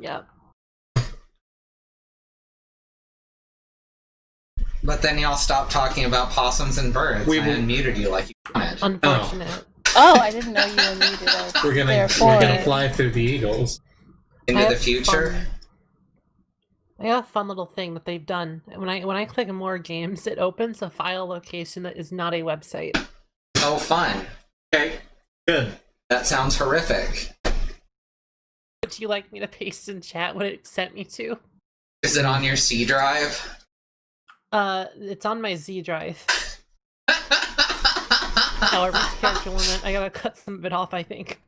Yep. But then y'all stopped talking about possums and birds. I unmuted you like you wanted. Unfortunate. Oh, I didn't know you unmuted us. We're gonna fly through the Eagles. Into the future? I got a fun little thing that they've done. When I click more games, it opens a file location that is not a website. Oh, fun. Okay, good. That sounds horrific. Would you like me to paste in chat what it sent me to? Is it on your C drive? It's on my Z drive. However, it's character limit. I gotta cut some of it off, I think.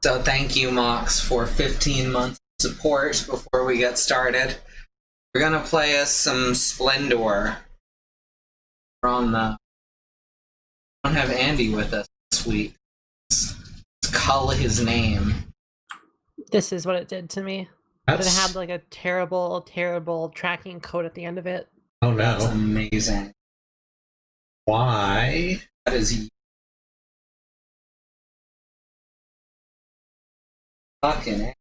So thank you, Mox, for 15 months of support before we get started. We're gonna play us some Splendor. We're on the... We don't have Andy with us this week. Let's cull his name. This is what it did to me. But it had like a terrible, terrible tracking code at the end of it. Oh no. That's amazing. Why? That is... Fucking it.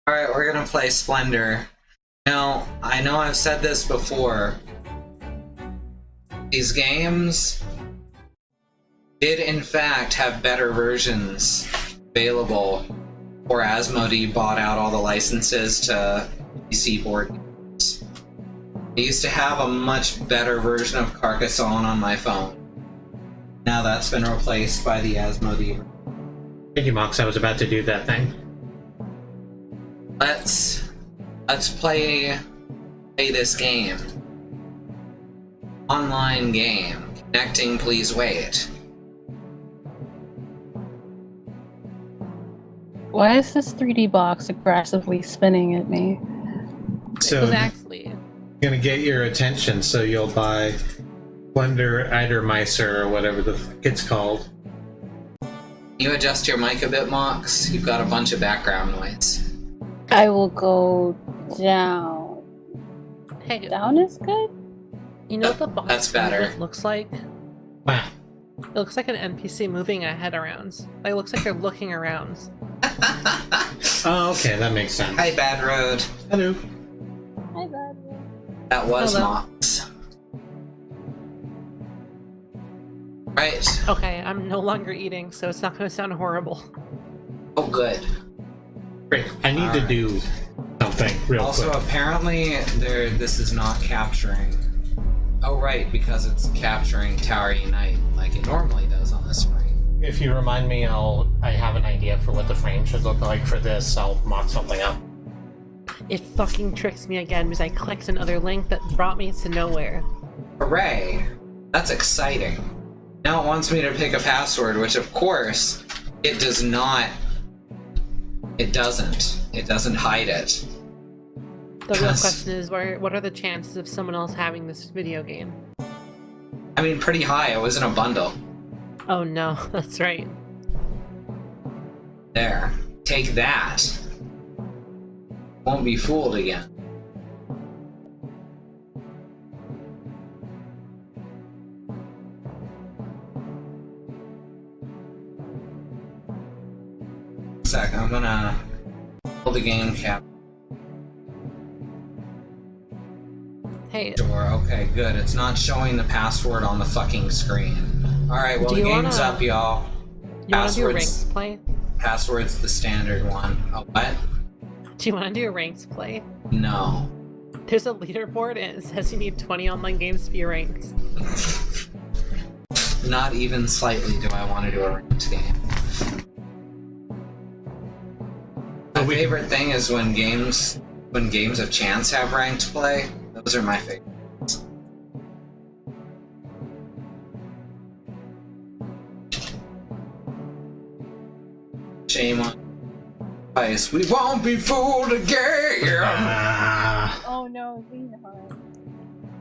Alright, we're gonna play Splendor. Now, I know I've said this before. These games did in fact have better versions available before Asmodee bought out all the licenses to PC board games. I used to have a much better version of Carcassonne on my phone. Now that's been replaced by the Asmodee. Thank you, Mox. I was about to do that thing. Let's play this game. Online game. Connecting, please wait. Why is this 3D box aggressively spinning at me? So, Exactly. gonna get your attention, so you'll buy Splendor Eidermeister or whatever the fuck it's called. You adjust your mic a bit, Mox. You've got a bunch of background noise. I will go down. Hey, Down is good? you know what the box That's better. movement looks like? Wow. It looks like an NPC moving a head around. Like, it looks like they're looking around. Oh, okay, that makes sense. Hi, Bad Road. Hello. Hi, bad. That was Hello. Mox. Right. Okay, I'm no longer eating, so it's not going to sound horrible. Oh, good. Great. I need to Alright. do something real Also, quick. apparently, this is not capturing. Oh, right, because it's capturing Tower Unite like it normally does on this frame. If you remind me, I have an idea for what the frame should look like for this. I'll mock something up. It fucking tricks me again because I clicked another link that brought me to nowhere. Hooray! That's exciting. Now it wants me to pick a password, which of course, it does not. It doesn't. It doesn't hide it. The real Yes. question is, what are the chances of someone else having this video game? I mean, pretty high. It was in a bundle. Oh no, that's right. There. Take that. Won't be fooled again. Sec, I'm gonna pull the game cap Hey, door. Okay, good. It's not showing the password on the fucking screen. Alright, well, Do the you game's wanna- up, y'all. you want to do a Passwords. ranked play? Password's the standard one. Oh, what? Do you want to do a ranked play? No. There's a leaderboard and it says you need 20 online games to be ranked. Not even slightly do I want to do a ranked game. My favorite thing is when games of chance have ranked play. Those are my favorites. Shame on Ice. We won't be fooled again. Ah. Oh no, Xenon.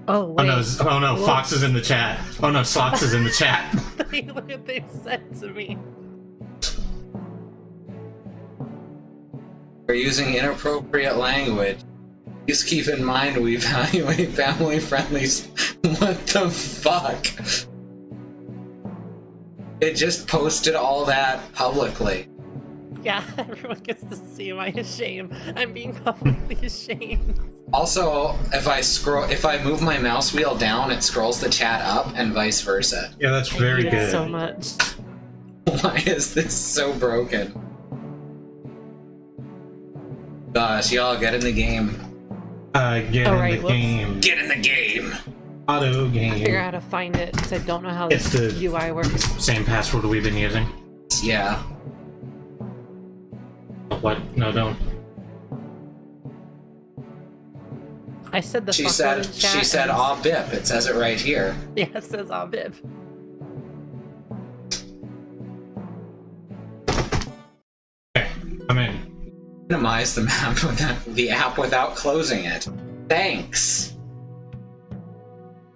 Oh, wait. Oh no, Fox is in the chat. Oh no, Slox is in the chat. Look what they've said to me. We're using inappropriate language. Please keep in mind we evaluate family friendly. What the fuck? It just posted all that publicly. Yeah, everyone gets to see my shame. I'm being publicly ashamed. Also, if I move my mouse wheel down, it scrolls the chat up, and vice versa. Yeah, that's very I hate it good. so much. Why is this so broken? Gosh, y'all get in the game. Get Oh, in right, the whoops. game. Get in the game. Auto game. Figure out how to find it because I don't know how It's this the- UI works. Same password we've been using. Yeah. What? No, don't. I said the She fuck said word in chat she said and- "aw bip." It says it right here. Yeah, it says Abib. Okay, I'm in. Minimize the map without the app without closing it. Thanks.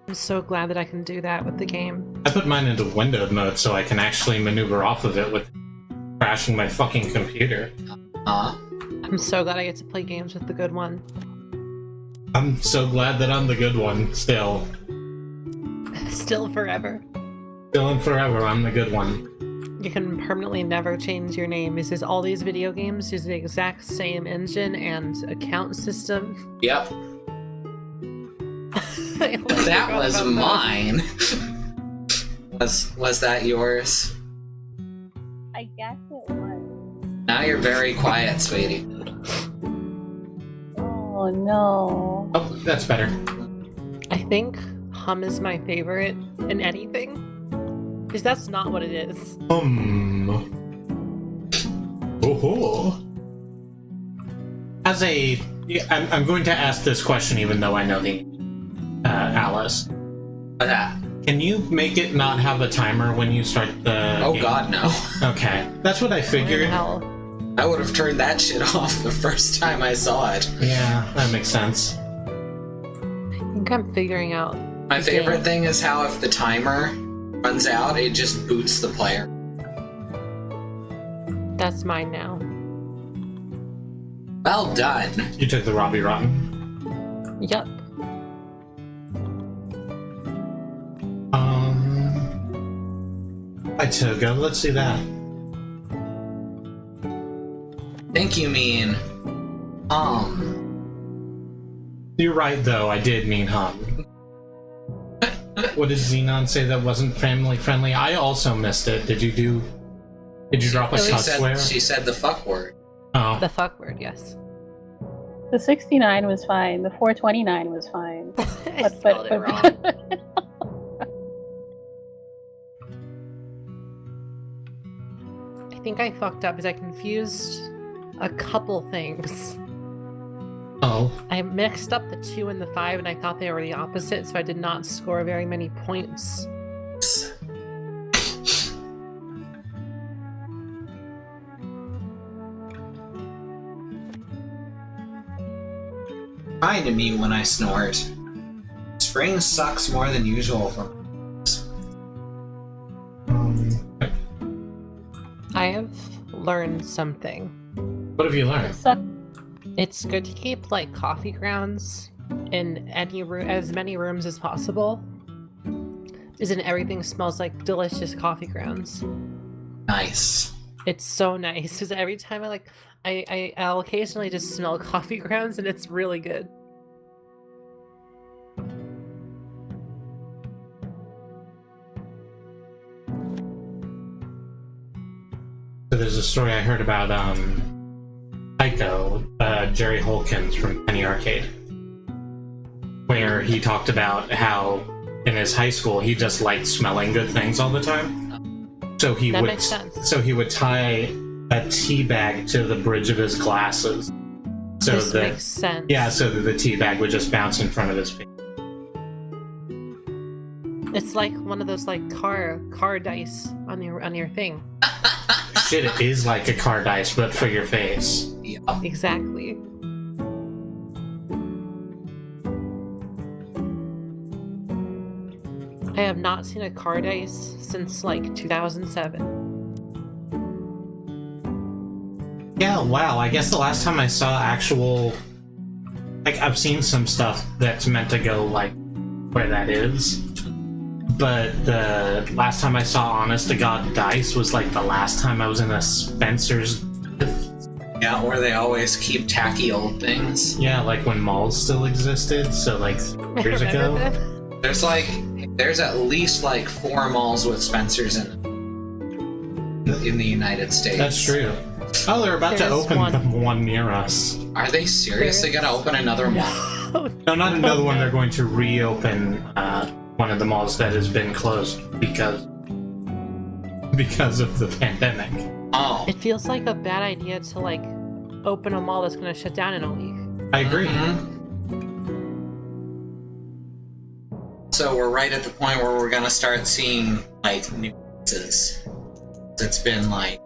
I'm so glad that I can do that with the game. I put mine into windowed mode so I can actually maneuver off of it with crashing my fucking computer. I'm so glad I get to play games with the good one. I'm so glad that I'm the good one still. Still forever. Still and forever, I'm the good one. You can permanently never change your name. This is all these video games use the exact same engine and account system. Yep. I like That forgot was about mine. Was that yours? I guess it was. Now you're very quiet, sweetie. Oh no. Oh, that's better. I think hum is my favorite in anything. Because that's not what it is. Oh. I'm going to ask this question even though I know the Alice. What's that? Can you make it not have a timer when you start the Oh game? god, no. Okay. That's what I Where the figured. hell? I would have turned that shit off the first time I saw it. Yeah, that makes sense. I think I'm figuring out. My the favorite game. thing is how if the timer runs out, it just boots the player. That's mine now. Well done. You took the Robbie Rotten. Yup. I took it. Let's see that. Think you mean You're right, though. I did mean hum. What did Xenon say that wasn't family friendly? I also missed it. Did you drop a She cuss swear? she said the fuck word. Oh, The fuck word, yes. The 69 was fine. The 429 was fine. I spelled it wrong. I think I fucked up because I confused a couple things. oh. I mixed up the 2 and the 5 and I thought they were the opposite, so I did not score very many points. Trying to mute when I snort. Spring sucks more than usual for me. I have learned something. What have you learned? It's good to keep like coffee grounds in any room, as many rooms as possible. Isn't everything smells like delicious coffee grounds? Nice. It's so nice because every time I'll occasionally just smell coffee grounds and it's really good. So there's a story I heard about Tycho, Jerry Holkins from Penny Arcade, where he talked about how in his high school he just liked smelling good things all the time. So he That would makes sense. so he would tie a tea bag to the bridge of his glasses. So This that makes sense. yeah, so that the tea bag would just bounce in front of his face. It's like one of those like car dice on your thing. Shit, it is like a car dice, but for your face. Yeah. Exactly. I have not seen a car dice since like 2007. Yeah, wow. I guess the last time I saw actual... Like, I've seen some stuff that's meant to go, like, where that is. but the last time I saw Honest to God Dice was like the last time I was in a Spencer's. Yeah, where they always keep tacky old things. Yeah, like when malls still existed, so like 3 years ago. Them? There's at least like 4 malls with Spencer's in the United States. That's true. Oh, they're about to open one near us. Are they seriously gonna open another mall? No, not another one. They're going to reopen one of the malls that has been closed because of the pandemic. Oh. It feels like a bad idea to like open a mall that's gonna shut down in a week. I agree. So we're right at the point where we're gonna start seeing like new places. It's been like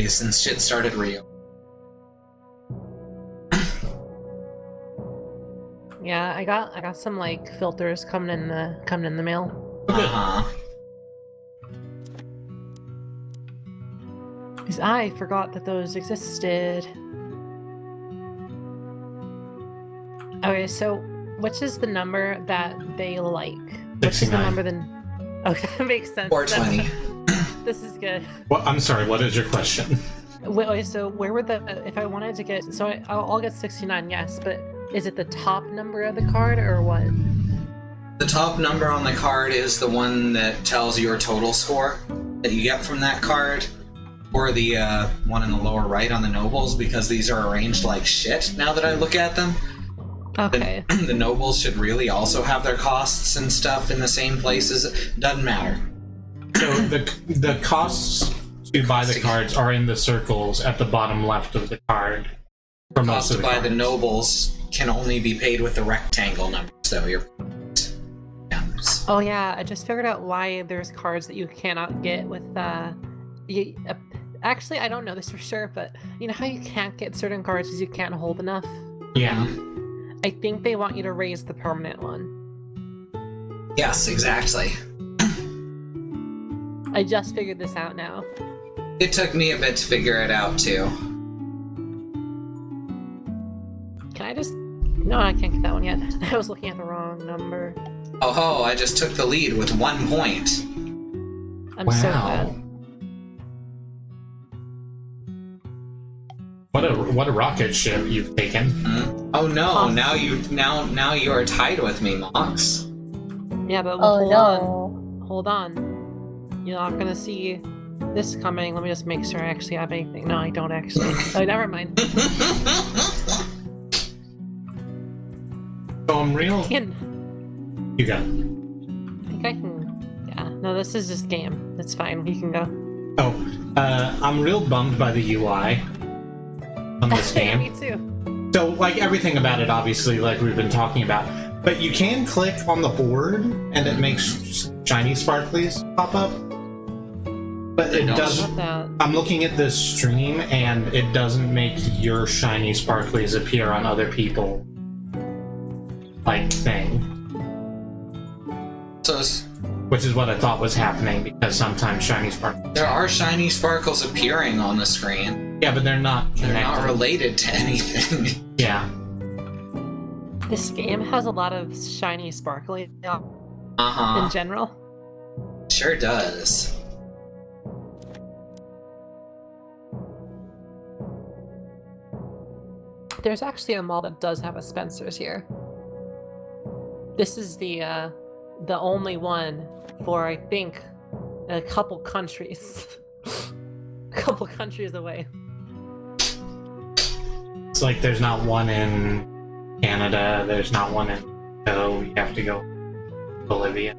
since shit started reopening. Yeah, I got some like filters coming in the mail. Uh-huh. Because I forgot that those existed. Okay, so which is the number that they like? Which is the 69. number then? Okay, that makes sense. 420. This is good. Well, I'm sorry. What is your question? Wait, so where would if I wanted to get, so I'll get 69, yes, but is it the top number of the card or what? The top number on the card is the one that tells your total score that you get from that card, or the one in the lower right on the nobles, because these are arranged like shit now that I look at them. Okay. The nobles should really also have their costs and stuff in the same places. Doesn't matter. So the costs to buy the cards are in the circles at the bottom left of the card. For most Cost of to the buy cards. the nobles can only be paid with the rectangle numbers, so your numbers. Oh yeah, I just figured out why there's cards that you cannot get with actually I don't know this for sure, but you know how you can't get certain cards because you can't hold enough? Yeah. I think they want you to raise the permanent one. Yes, exactly. I just figured this out now. It took me a bit to figure it out too. Can I just... No, I can't get that one yet. I was looking at the wrong number. Oh ho, I just took the lead with 1 point. I'm so bad. What a rocket ship you've taken. Oh no, Awesome. now you are tied with me, Mox. Yeah, but Oh hold no. on. Hold on. You're not gonna see this coming. Let me just make sure I actually have anything. No, I don't actually. Oh, never mind. So I'm real. I can... You got. I think I can... Yeah. No, this is just game. It's fine. You can go. Oh, I'm real bummed by the UI on this game. Me too. So, like, everything about it, obviously, like we've been talking about. But you can click on the board, and it makes shiny sparklies pop up. But it doesn't... That. I'm looking at this stream, and it doesn't make your shiny sparklies appear on other people. Like, thing. So Which is what I thought was happening, because sometimes shiny sparkles... there are shiny sparkles appearing on the screen. Yeah, but they're not connected. They're not related to anything. Yeah. This game has a lot of shiny, sparkly in Uh-huh. general. Sure does. There's actually a mall that does have a Spencer's here. This is the only one for, I think, a couple countries. A couple countries away. It's like there's not one in Canada, there's not one in... So you have to go Bolivia.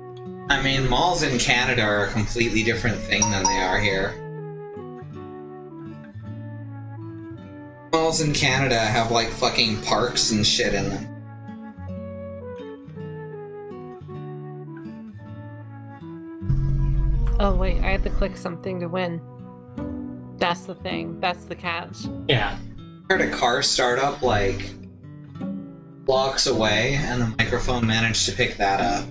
I mean, malls in Canada are a completely different thing than they are here. Malls in Canada have like fucking parks and shit in them. Oh wait, I had to click something to win. That's the thing. That's the catch. Yeah. I heard a car start up like blocks away, and the microphone managed to pick that up.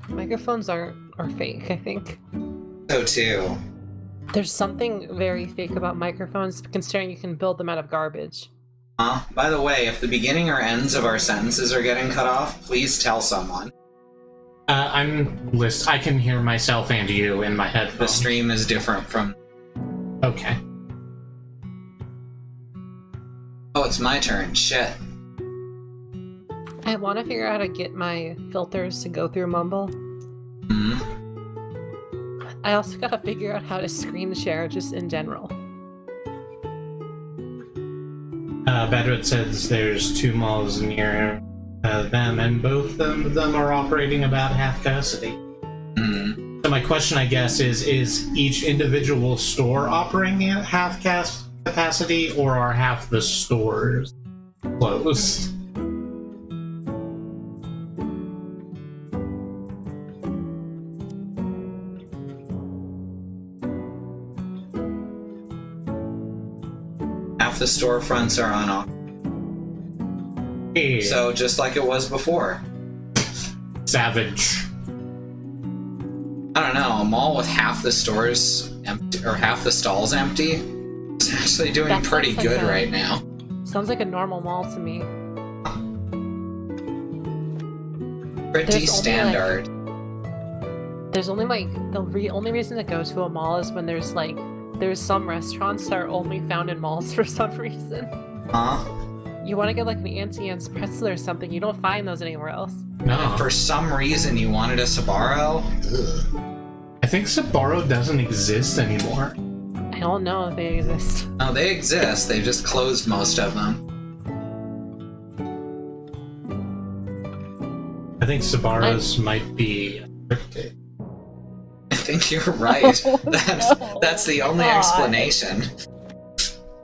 Microphones are fake, I think. So too. There's something very fake about microphones, considering you can build them out of garbage. By the way, if the beginning or ends of our sentences are getting cut off, please tell someone. I can hear myself and you in my The headphones. stream is different from... Okay. Oh, it's my turn. Shit. I want to figure out how to get my filters to go through Mumble. Hmm. I also gotta figure out how to screen share just in general. Bedrit says there's 2 malls near them, and both of them are operating about half capacity. Hmm. So my question, I guess, is each individual store operating at half capacity, or are half the stores closed? Half the storefronts are on off. Hey, So just like it was before. savage. I don't know, a mall with half the stores empty, or half the stalls empty, is actually doing That pretty sounds like good a- right now. Sounds like a normal mall to me. Pretty There's only, standard. There's only only reason to go to a mall is when there's some restaurants that are only found in malls for some reason. Huh? You want to get like an Auntie Anne's pretzel or something, you don't find those anywhere else. No, For some reason you wanted a Sbarro? Ugh. I think Sbarro doesn't exist anymore. I don't know if they exist. No, they exist, they've just closed most of them. I think Sbarro's might be restricted. I think you're right. Oh, That's the only God. explanation.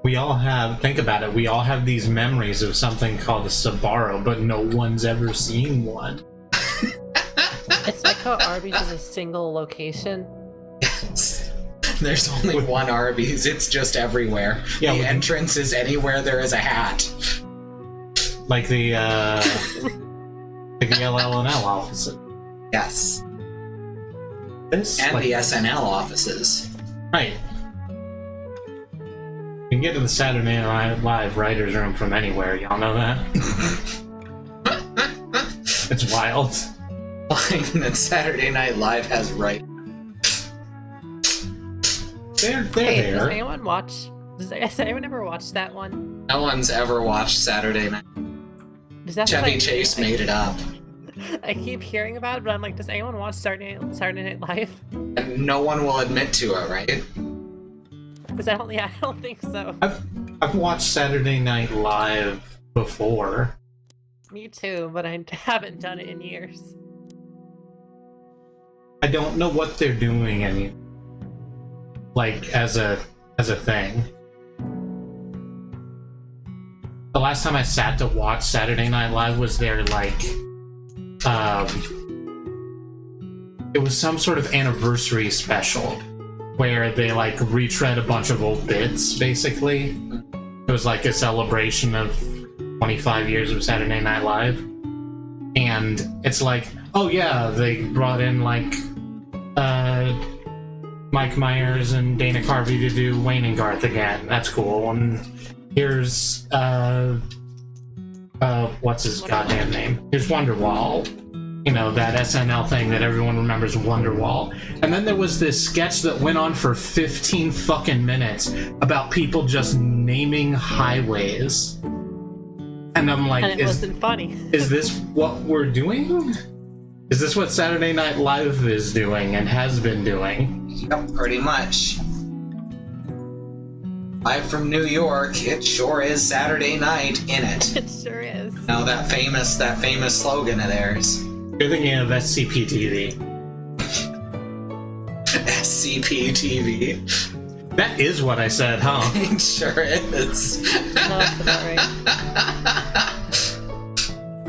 We all have, think about it, we all have these memories of something called a Sbarro, but no one's ever seen one. It's like how Arby's is a single location. Yes. There's only one Arby's, it's just everywhere. Yeah, the with- entrance is anywhere there is a hat. Like the LL&L offices. Yes. This, And like, the SNL offices. right. You can get to the Saturday Night Live writer's room from anywhere, y'all know that? It's wild. Lying that Saturday Night Live has right. They're Hey, does there. anyone watch? Has anyone ever watched that one? No one's ever watched Saturday Night. Is that Chevy like- Chase made it up. I keep hearing about it, but I'm like, does anyone watch Saturday Night Live? And no one will admit to it, right? Because I don't think so. I've watched Saturday Night Live before. Me too, but I haven't done it in years. I don't know what they're doing any like as a thing. The last time I sat to watch Saturday Night Live was their it was some sort of anniversary special where they retread a bunch of old bits, basically. It was like a celebration of 25 years of Saturday Night Live. And it's like, oh yeah, they brought in Mike Myers and Dana Carvey to do Wayne and Garth again. That's cool. And here's what's his goddamn name? Here's Wonderwall. You know, that SNL thing that everyone remembers, Wonderwall. And then there was this sketch that went on for 15 fucking minutes about people just naming highways. And I'm like, And it wasn't funny. is this what we're doing? Is this what Saturday Night Live is doing and has been doing? Yep, pretty much. Live from New York, it sure is Saturday night in it. It sure is. Now that famous slogan of theirs. You're thinking of SCP-TV. SCP-TV. That is what I said, huh? It sure is. No, that's about right.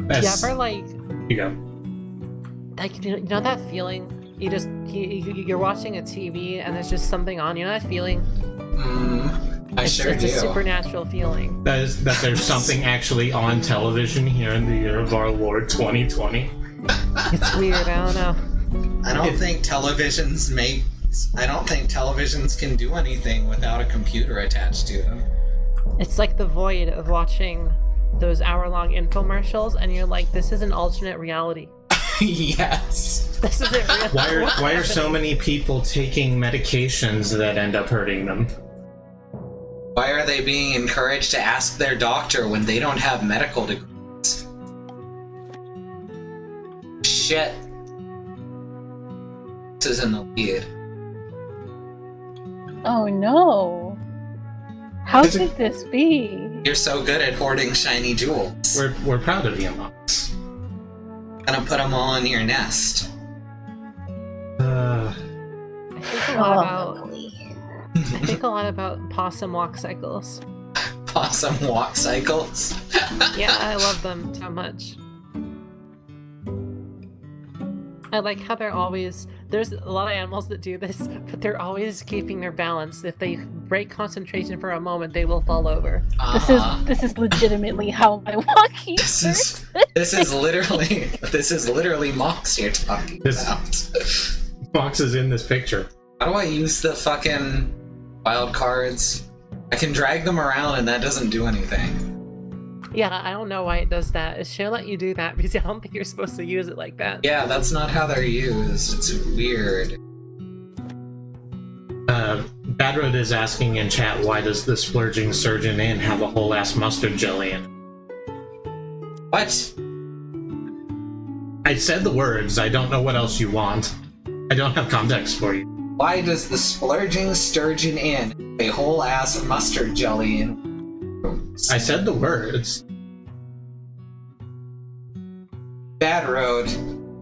That's, You ever you go. you know that feeling? You're watching a TV and there's just something on. You know that feeling? I sure It's do. a supernatural feeling. That there's something actually on television here in the year of our Lord 2020. It's weird. I don't know. I don't think televisions can do anything without a computer attached to them. It's like the void of watching those hour-long infomercials, and you're like, this is an alternate reality. Yes. This isn't real. Why are so many people taking medications that end up hurting them? Why are they being encouraged to ask their doctor when they don't have medical degrees? Shit. This is in the lead. Oh no. How Is it- could this be? You're so good at hoarding shiny jewels. We're proud of you, Mox. Gonna put them all in your nest. I think a lot about Probably. I think a lot about possum walk cycles. Possum walk cycles. Yeah, I love them so much. I like how they're always there's a lot of animals that do this, but they're always keeping their balance. If they break concentration for a moment, they will fall over. This is legitimately how my walking This is this is literally Mox you're talking about. Mox is in this picture. How do I use the fucking wild cards? I can drag them around and that doesn't do anything. Yeah, I don't know why it does that. It should let you do that because I don't think you're supposed to use it like that. Yeah, that's not how they're used. It's weird. Badroad is asking in chat, why does the Splurging Surgeon Inn have a whole ass mustard jelly in it? What? I said the words, I don't know what else you want. I don't have context for you. Why does the Splurging Sturgeon Inn a whole ass mustard jelly in rooms? I said the words. Bad Road,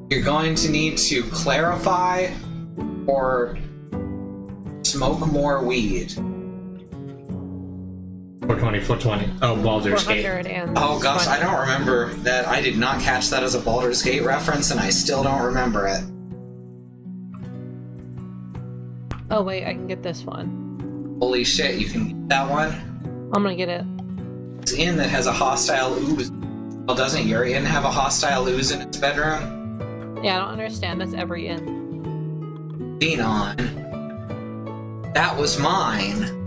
you're going to need to clarify or smoke more weed. 420. Oh, Baldur's Gate. 400 and Oh gosh, 20. I don't remember that. I did not catch that as a Baldur's Gate reference and I still don't remember it. Oh wait, I can get this one. Holy shit, you can get that one? I'm gonna get it. It's inn that has a hostile ooze. Well, doesn't your inn have a hostile ooze in its bedroom? Yeah, I don't understand. That's every inn. Xenon. That was mine.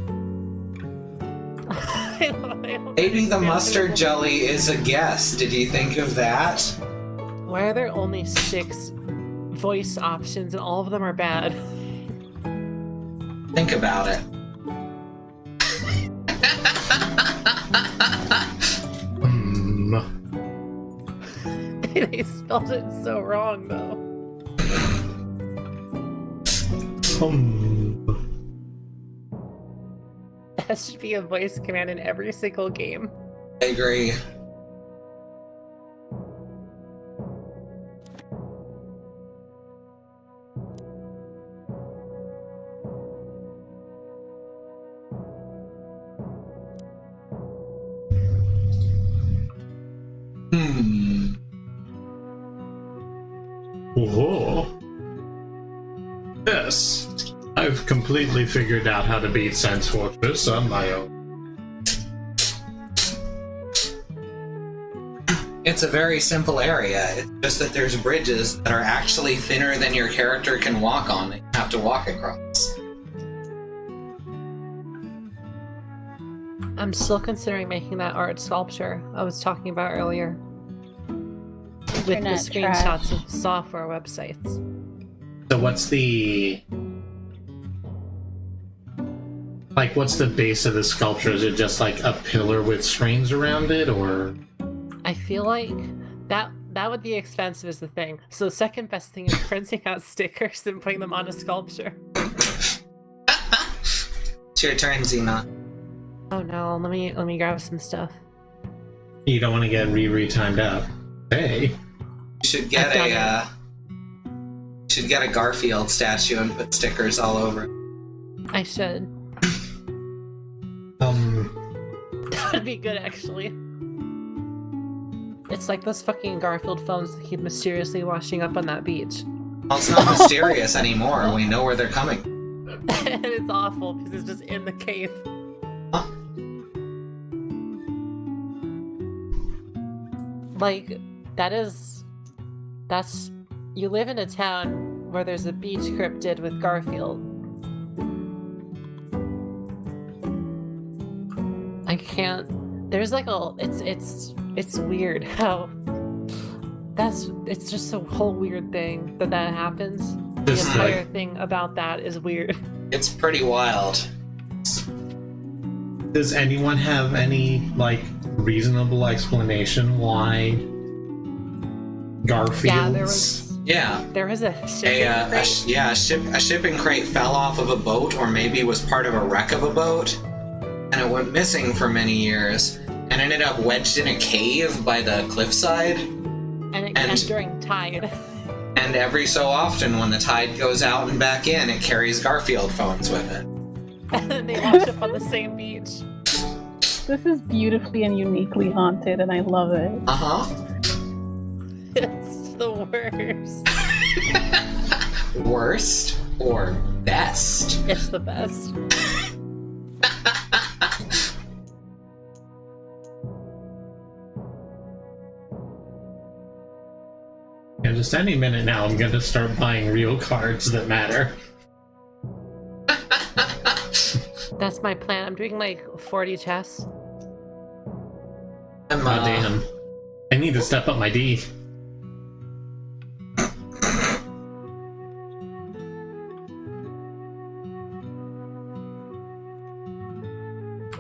Maybe the mustard jelly is a guess. Did you think of that? Why are there only 6 voice options and all of them are bad? Think about it. They spelled it so wrong though. That should be a voice command in every single game. I agree. Whoa. Yes. I've completely figured out how to beat Sense Fortress on my own. It's a very simple area. It's just that there's bridges that are actually thinner than your character can walk on that you have to walk across. I'm still considering making that art sculpture I was talking about earlier. With the Internet screenshots trash. of software websites. So what's the... Like, what's the base of the sculpture? Is it just like a pillar with strings around it, or...? I feel like that would be expensive is the thing. So the second best thing is printing out stickers and putting them on a sculpture. It's your turn, Xenon. Oh no, let me grab some stuff. You don't want to get re-timed out. Hey. You should get a Garfield statue and put stickers all over it. I should. That would be good actually. It's like those fucking Garfield phones that keep mysteriously washing up on that beach. Well, it's not mysterious anymore. We know where they're coming. And it's awful because it's just in the cave. Huh? Like, that's you live in a town where there's a beach cryptid with Garfield. I can't, there's like a, it's weird how It's just a whole weird thing that happens. The Just entire thing about that is weird. It's pretty wild. Does anyone have any, like, reasonable explanation why Garfield's... There was a shipping crate. A shipping crate fell off of a boat, or maybe was part of a wreck of a boat, and it went missing for many years, and ended up wedged in a cave by the cliffside. And during tide. And every so often, when the tide goes out and back in, it carries Garfield phones with it. And they wash up on the same beach. This is beautifully and uniquely haunted, and I love it. It's the worst. Worst or best? It's the best. Yeah, just any minute now, I'm gonna start buying real cards that matter. That's my plan. I'm doing like 40 chess. I'm, Oh, damn. I need to step up my D.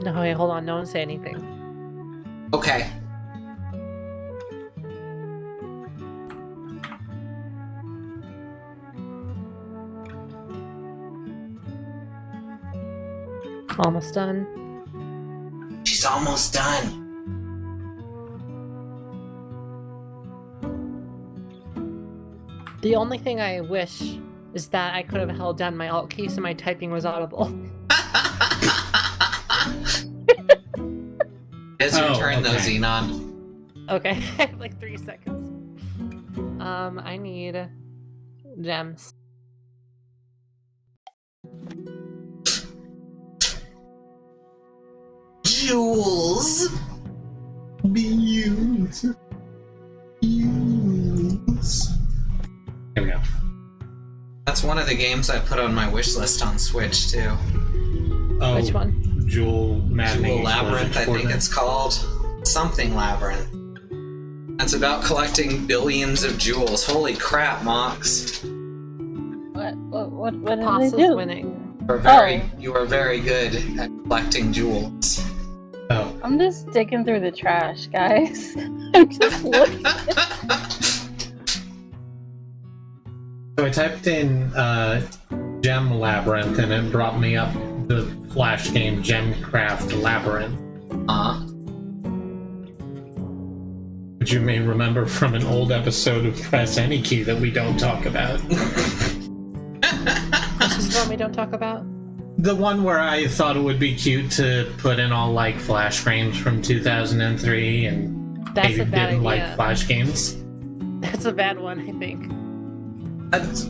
No, wait, hold on. No one say anything. Okay. Almost done. She's almost done. The only thing I wish is that I could have held down my alt key so my typing was audible. It's your turn, though, okay. Xenon. Okay, I have like 3 seconds. I need gems. Jewels. Beautiful. Here we go. That's one of the games I put on my wish list on Switch, too. Oh, Which one? Jewel Maddening Jewel Labyrinth, I think Explosion. it's called. Something Labyrinth. It's about collecting billions of jewels. Holy crap, Mox. What did Toss they is do? winning. You are very good at collecting jewels. Oh, I'm just digging through the trash, guys. I'm just looking. so I typed in Gem Labyrinth and it brought me up the Flash game Gemcraft Labyrinth, which you may remember from an old episode of Press Any Key that we don't talk about. This is the one we don't talk about? The one where I thought it would be cute to put in all like Flash frames from 2003 and That's maybe a bad didn't idea. like Flash games. That's a bad one, I think.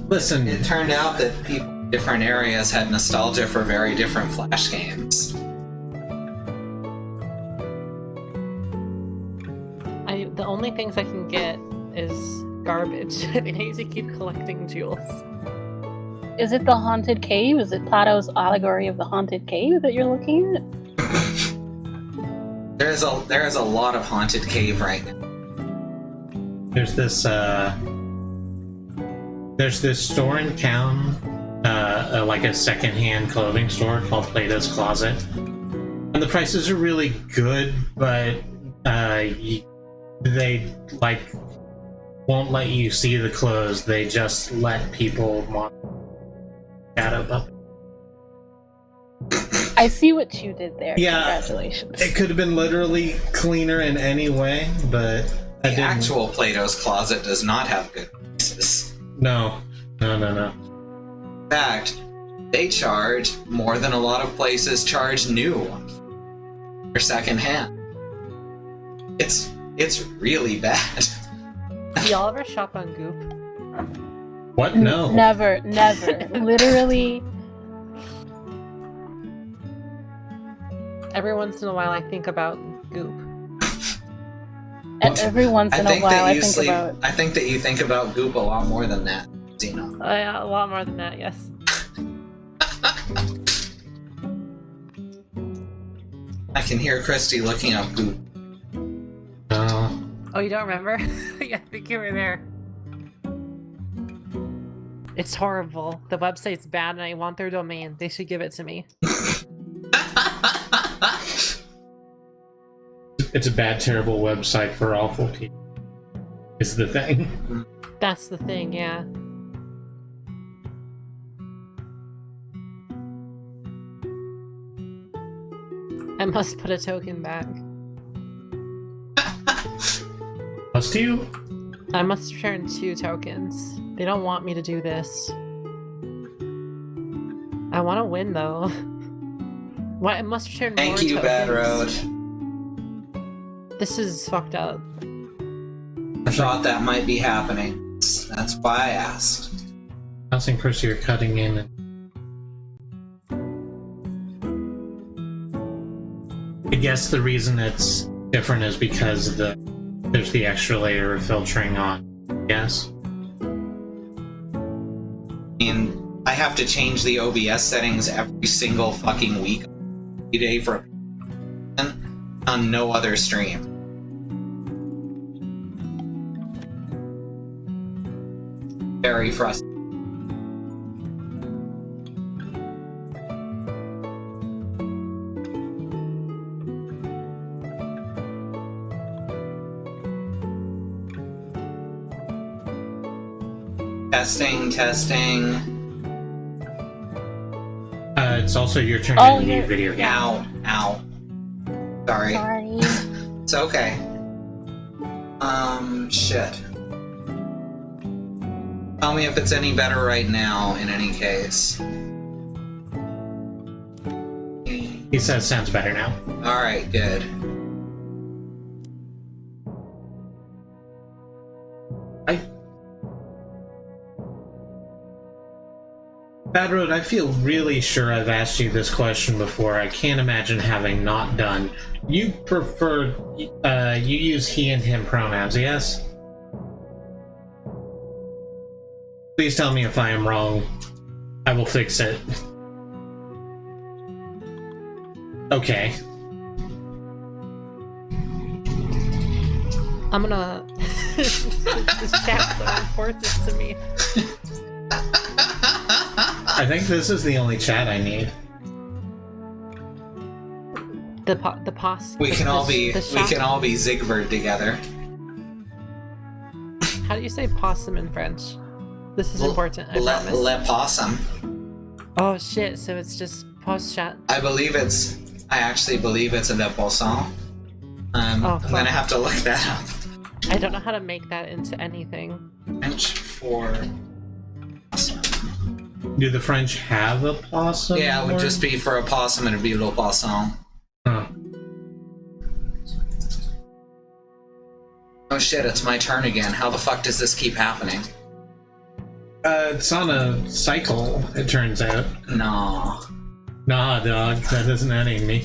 Listen, It turned out that people in different areas had nostalgia for very different Flash games. The only things I can get is garbage. I think I need to keep collecting jewels. Is it the haunted cave? Is it Plato's allegory of the haunted cave that you're looking at? There is a lot of haunted cave right now. there's this store in town, like a secondhand clothing store called Plato's Closet, and the prices are really good, but they like won't let you see the clothes. They just let people shadow up. I see what you did there. Yeah. Congratulations. It could have been literally cleaner in any way, but I The didn't. actual Plato's Closet does not have good prices. No. In fact, they charge more than a lot of places charge new or secondhand. It's really bad. Do y'all ever shop on Goop? What? No. Never. Literally. Every once in a while I think about Goop. And every once in a while I think about. I think that you think about Goop a lot more than that, Xenon. Yeah, a lot more than that, yes. I can hear Kristie looking up Goop. Oh, you don't remember? Yeah, I think you were there. It's horrible. The website's bad and I want their domain. They should give it to me. It's a bad, terrible website for awful people. Is the thing. That's the thing, yeah. I must put a token back. Must you? I must return 2 tokens. They don't want me to do this. I want to win, though. What? I must return more Thank you, tokens. Bad Road. This is fucked up. I thought that might be happening. That's why I asked. I think, Kristie, you're cutting in. I guess the reason it's different is because there's the extra layer of filtering on. Yes. I mean, I have to change the OBS settings every single fucking week, every day for on no other stream. Very frustrating. Testing. It's also your turn Oh, in the yeah. video game. Ow. Sorry. Sorry. It's okay. Shit. Tell me if it's any better right now, in any case. He says sounds better now. Alright, good. Bad Road, I feel really sure I've asked you this question before. I can't imagine having not done. You prefer, you use he and him pronouns, yes? Please tell me if I am wrong. I will fix it. Okay. I'm gonna... This chat's so important to me. I think this is the only chat I need. The pos. We can all be shop- Zigbird together. How do you say possum in French? This is important. I promise. Le possum. Oh shit! So it's just post chat. I actually believe it's a le poisson. I'm gonna have to look that up. I don't know how to make that into anything. French for possum. Do the French have a possum? Yeah, it would just be for a possum, it'd be le poisson. Huh. Oh shit, it's my turn again. How the fuck does this keep happening? It's on a cycle, it turns out. No. Nah, dog, that isn't ending me.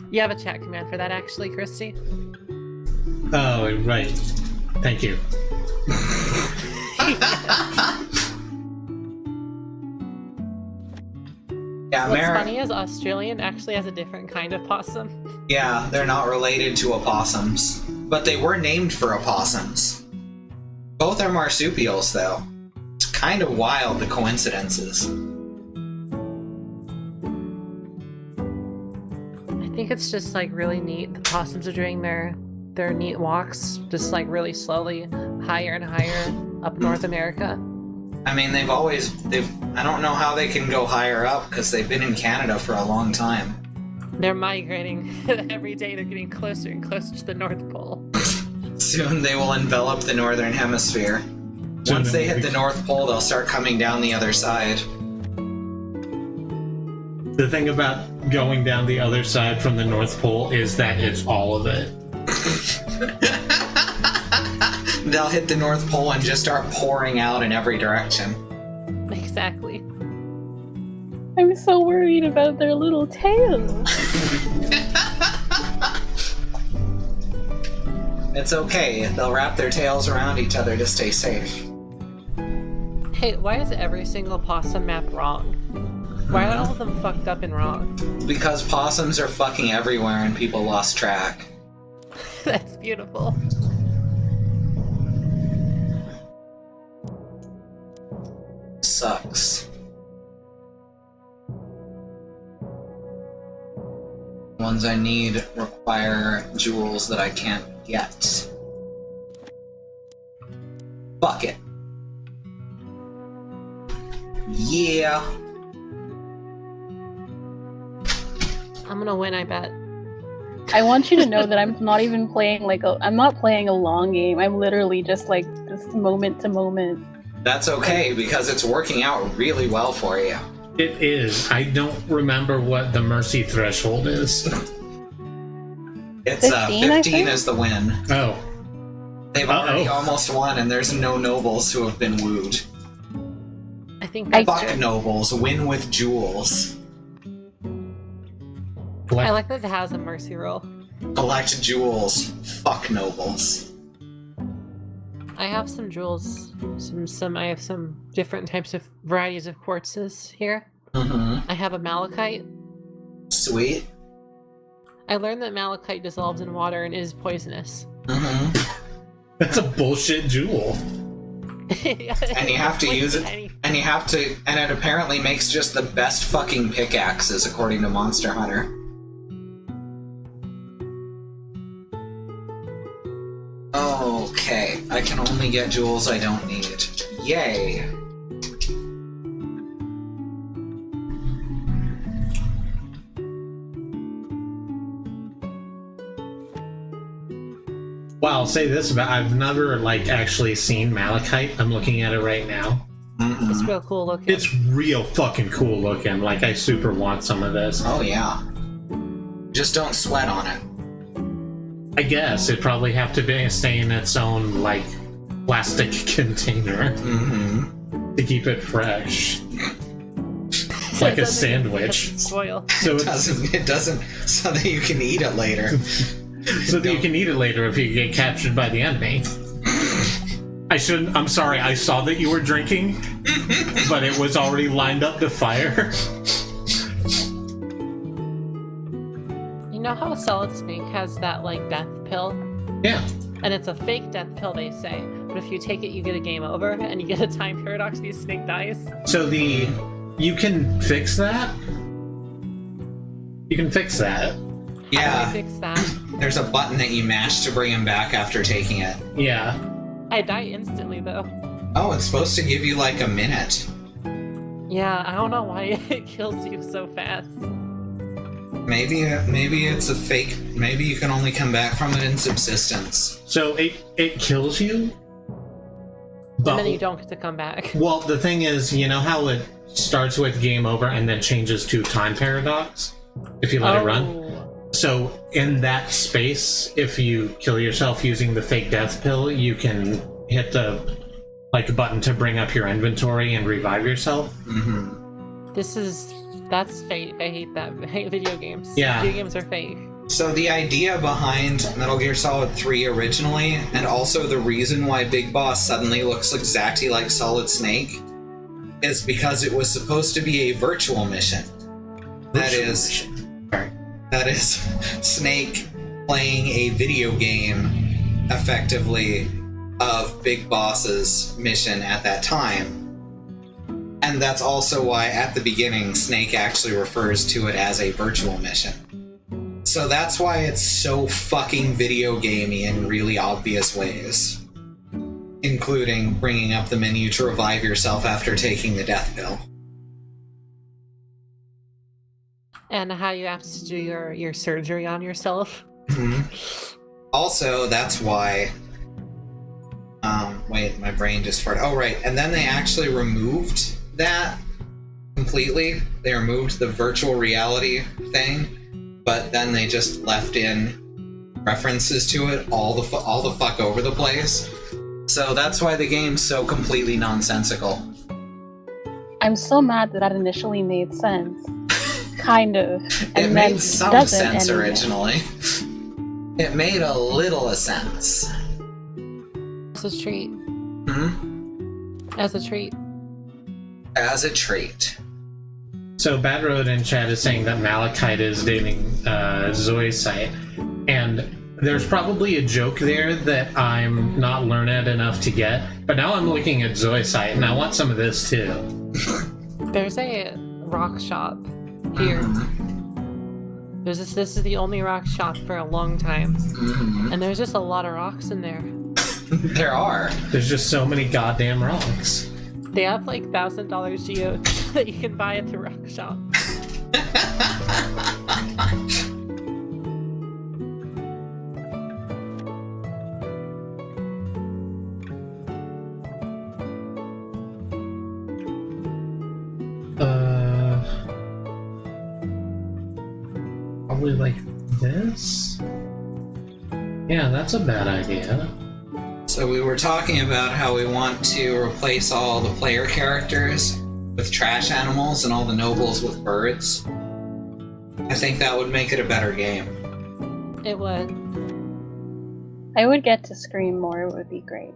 You have a chat command for that, actually, Kristie. Oh, right. Thank you. Yeah, What's funny is Australian actually has a different kind of possum. Yeah, they're not related to opossums. But they were named for opossums. Both are marsupials, though. It's kind of wild, the coincidences. I think it's just like really neat. The possums are doing their neat walks, just like really slowly, higher and higher up North America. I mean, I don't know how they can go higher up, because they've been in Canada for a long time. They're migrating. Every day they're getting closer and closer to the North Pole. Soon they will envelop the Northern Hemisphere. Once they hit the North Pole, they'll start coming down the other side. The thing about going down the other side from the North Pole is that it's all of it. They'll hit the North Pole and just start pouring out in every direction. Exactly. I'm so worried about their little tails. It's okay. They'll wrap their tails around each other to stay safe. Hey, why is every single possum map wrong? Why are all of them fucked up and wrong? Because possums are fucking everywhere and people lost track. That's beautiful. Sucks. Ones I need require jewels that I can't get. Fuck it. Yeah. I'm gonna win, I bet. I want you to know that I'm not even playing I'm not playing a long game. I'm literally just like this moment to moment. That's okay, because it's working out really well for you. It is. I don't remember what the mercy threshold is. It's 15, 15 is the win. Oh. They've already almost won, and there's no nobles who have been wooed. I think that's Fuck good. nobles, win with jewels. I like that it has a mercy roll. Collect jewels, fuck nobles. I have some jewels. I have some different types of varieties of quartzes here. Mm-hmm. I have a malachite. Sweet. I learned that malachite dissolves in water and is poisonous. Mm-hmm. That's a bullshit jewel. And you have to use it, and it apparently makes just the best fucking pickaxes, according to Monster Hunter. Okay, I can only get jewels I don't need. Yay! Wow, I'll say this about I've never actually seen malachite. I'm looking at it right now. Mm-mm. It's real cool looking. It's real fucking cool looking. I super want some of this. Oh yeah. Just don't sweat on it. I guess it'd probably have to stay in its own plastic container Mm-hmm. to keep it fresh. So Like it a doesn't- sandwich. it doesn't spoil. So It doesn't, so that you can eat it later. so that you can eat it later if you get captured by the enemy. I'm sorry, I saw that you were drinking, but it was already lined up to fire. You know how a solid snake has that death pill? Yeah. And it's a fake death pill, they say. But if you take it, you get a game over, and you get a time paradox because snake dies. So you can fix that? You can fix that. How do I Yeah, fix that? there's a button that you mash to bring him back after taking it. Yeah. I die instantly, though. Oh, it's supposed to give you a minute. Yeah, I don't know why it kills you so fast. Maybe it's a fake. Maybe you can only come back from it in subsistence. So it kills you? And then you don't get to come back. Well, the thing is, you know how it starts with game over and then changes to time paradox? If you let it run? So, in that space, if you kill yourself using the fake death pill, you can hit the button to bring up your inventory and revive yourself. Mm-hmm. That's fake. I hate that. I hate video games. Yeah. Video games are fake. So the idea behind Metal Gear Solid 3 originally, and also the reason why Big Boss suddenly looks exactly like Solid Snake, is because it was supposed to be a virtual mission. That is Snake playing a video game, effectively, of Big Boss's mission at that time. And that's also why, at the beginning, Snake actually refers to it as a virtual mission. So that's why it's so fucking video gamey in really obvious ways. Including bringing up the menu to revive yourself after taking the death pill. And how you have to do your surgery on yourself. Mm-hmm. Also, that's why... wait, my brain just farted. Oh, right. And then they actually removed that completely. They removed the virtual reality thing, but then they just left in references to it all the fuck over the place. So that's why the game's so completely nonsensical. I'm so mad that initially made sense. Kind of. It made some doesn't sense anymore. originally. It made a little of sense. As a treat. Hmm? As a treat. As a treat. So Bad Road in chat is saying that Malachite is dating Zoisite, and there's probably a joke there that I'm not learned enough to get, but now I'm looking at Zoisite, and I want some of this too. There's a rock shop here. This is the only rock shop for a long time, and there's just a lot of rocks in there. There are. There's just so many goddamn rocks. They have like $1,000 geodes that you can buy at the rock shop. Probably like this? Yeah, that's a bad idea. So we were talking about how we want to replace all the player characters with trash animals and all the nobles with birds. I think that would make it a better game. It would. I would get to scream more. It would be great.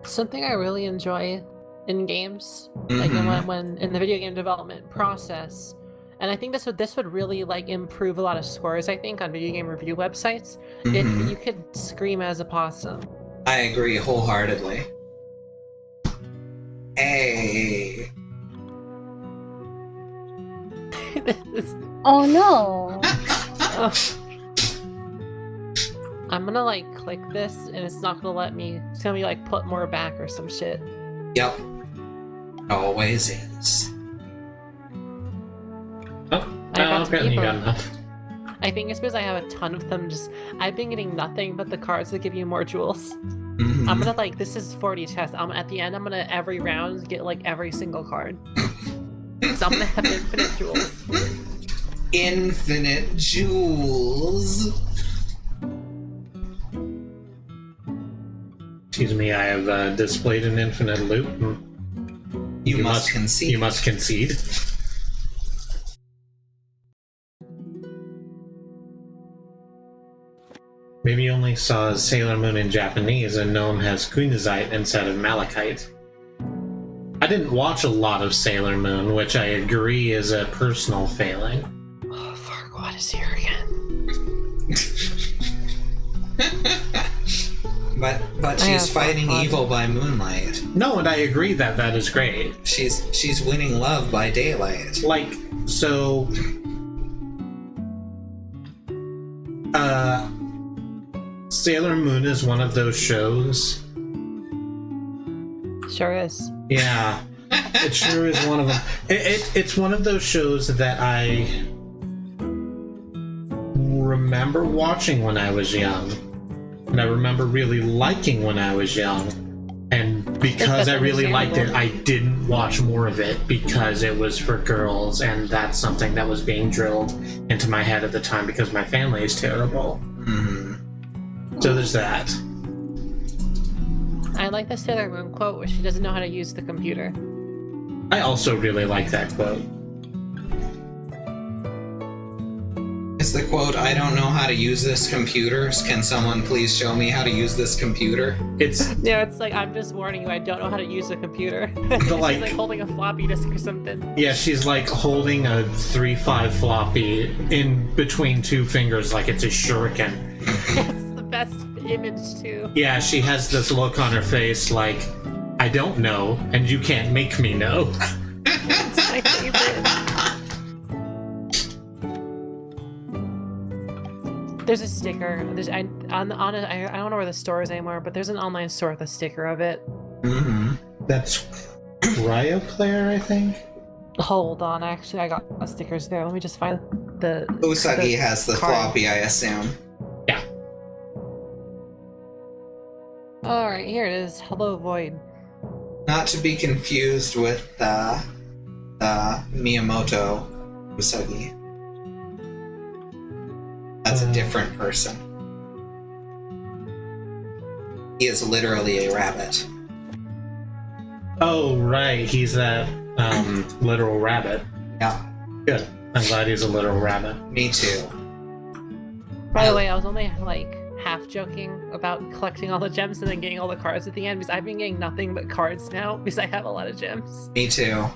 Something I really enjoy in games, like when in the video game development process, and I think this would really like improve a lot of scores, I think, on video game review websites, if you could scream as a possum. I agree wholeheartedly. Hey. Oh no! I'm gonna like click this and it's not gonna let me. It's gonna be like put more back or some shit. Yep. Always is. You got enough. I think it's because I have a ton of them. I've been getting nothing but the cards that give you more jewels. I'm gonna like, this is 40 tests. At the end, I'm gonna every round get like every single card. So I'm gonna have infinite jewels. Infinite jewels. Excuse me, I have displayed an infinite loop. You must concede. You must concede. Maybe you only saw Sailor Moon in Japanese and know him as Kunizite instead of Malachite. I didn't watch a lot of Sailor Moon, which I agree is a personal failing. Oh, Farquaad is here again. But she's fighting evil by moonlight. No, and I agree that that is great. She's winning love by daylight. Like, so... Sailor Moon is one of those shows. Sure is. Yeah, it sure is one of them. It's one of those shows that I remember watching when I was young, and I remember really liking when I was young. And because I really liked it, I didn't watch more of it because it was for girls, and that's something that was being drilled into my head at the time because my family is terrible. So there's that. I like the Sailor Moon quote where she doesn't know how to use the computer. I also really like that quote. Is the quote, "I don't know how to use this computer. Can someone please show me how to use this computer?" It's it's like, I'm just warning you, I don't know how to use a computer. She's like holding a floppy disk or something. Yeah, she's like holding a 3.5 floppy in between two fingers like it's a shuriken. It's the best image too. Yeah, she has this look on her face like, I don't know, and you can't make me know. It's my favorite. There's a sticker. I don't know where the store is anymore, but there's an online store with a sticker of it. That's Cryoclaire, I think. Hold on, actually, I got stickers there. Let me just find the. Usagi has the card. floppy, I assume. Yeah. Alright, here it is. Hello, Void. Not to be confused with Miyamoto Usagi. That's a different person. He is literally a rabbit. Oh, right, he's that literal rabbit. Yeah, Good. I'm glad he's a literal rabbit. me too. By the way, I was only like half joking about collecting all the gems and then getting all the cards at the end because I've been getting nothing but cards now because I have a lot of gems. Me too.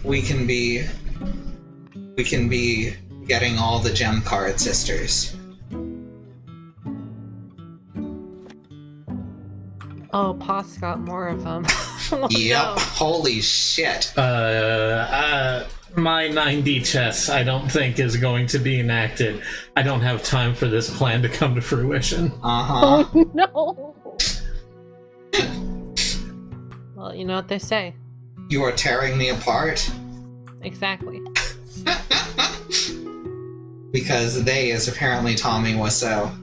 we can be getting all the gem card sisters. Oh, Poss got more of them. Oh, Yep. no. Holy shit. My 9D chess, I don't think, is going to be enacted. I don't have time for this plan to come to fruition. Uh-huh. Oh no! Well, you know what they say. You are tearing me apart? Exactly. Because they is apparently Tommy Wiseau.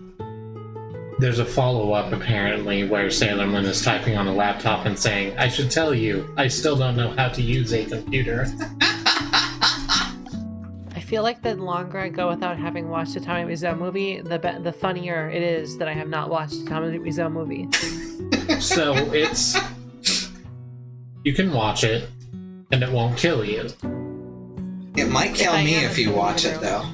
There's a follow-up, apparently, where Sailor Moon is typing on a laptop and saying, I should tell you, I still don't know how to use a computer. I feel like the longer I go without having watched a Tommy Wiseau movie, the funnier it is that I have not watched a Tommy Wiseau movie. So it's... You can watch it, and it won't kill you. It might kill I me am, if you it's watch gonna it, be though.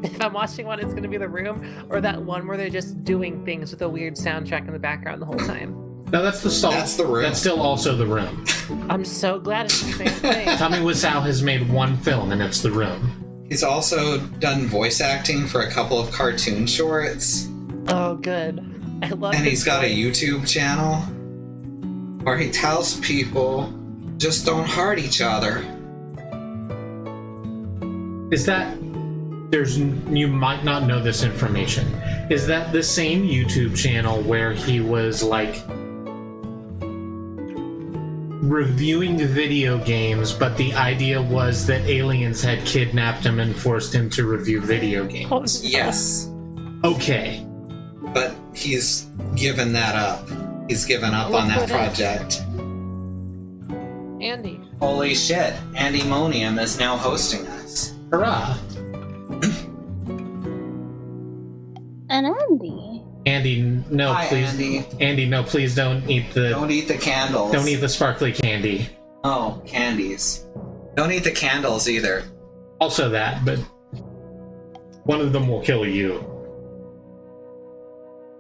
If I'm watching one, it's going to be The Room, or that one where they're just doing things with a weird soundtrack in the background the whole time. No, that's the stall. That's The Room. That's still also The Room. I'm so glad it's the same thing. Tommy Wiseau has made one film, and it's The Room. He's also done voice acting for a couple of cartoon shorts. Oh, good. I love And his he's got a voice. YouTube channel where he tells people, just don't hurt each other. Is that... You might not know this information. Is that the same YouTube channel where he was, like, reviewing video games, but the idea was that aliens had kidnapped him and forced him to review video games? Oh, Yes. Okay. But he's given that up. He's given up Look on that what it is. project. Andy. Holy shit, Andymonium is now hosting us. Hurrah. And Andy. Andy, no, Hi, please. Andy. Andy, no, please don't eat the... Don't eat the candles. Don't eat the sparkly candy. Oh, candies. Don't eat the candles either. Also that, but... One of them will kill you.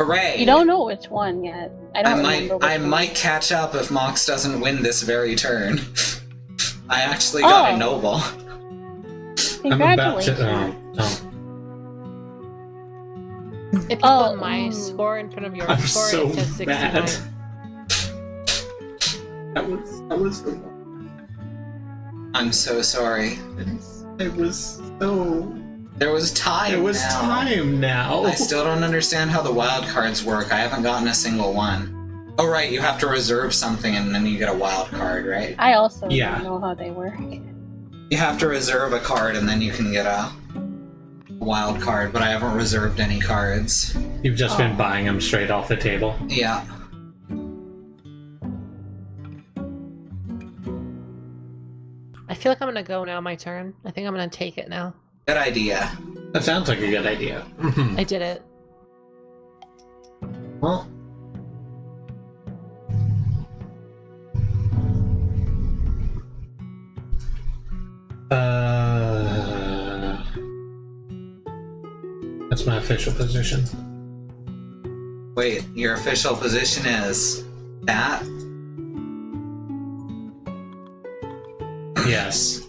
Hooray! You don't know which one yet. I don't remember which I one. might catch up if Mox doesn't win this very turn. I actually got Oh. a noble. I'm about Congratulations. to... If you Oh, put my score in front of your I'm score, so it says 69. mad. That was the one. I'm so sorry. It was so... There was time. It was now. time now. I still don't understand how the wild cards work. I haven't gotten a single one. Oh right, you have to reserve something and then you get a wild card, right? I also Yeah. don't know how they work. You have to reserve a card and then you can get a wild card, but I haven't reserved any cards. You've just been buying them straight off the table. Yeah. I feel like I'm gonna go now, my turn. I think I'm gonna take it now. Good idea. That sounds like a good idea. I did it. Well... That's my official position. Wait, your official position is that? Yes.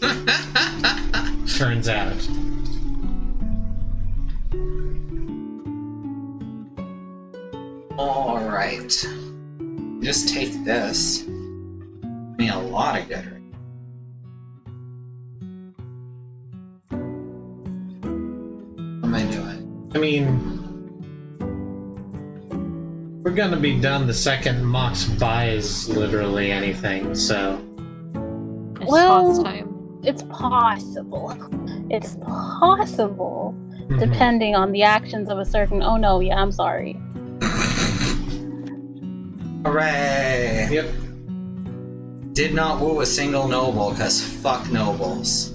Turns out. Alright. Just take this. I mean, a lot of good. What am I doing? I mean... We're gonna be done the second Mox buys literally anything, so... It's Well- pause time. It's possible. It's possible. Mhm. Depending on the actions of a certain... Oh no, yeah, I'm sorry. Hooray! Yep. Did not woo a single noble, cause fuck nobles.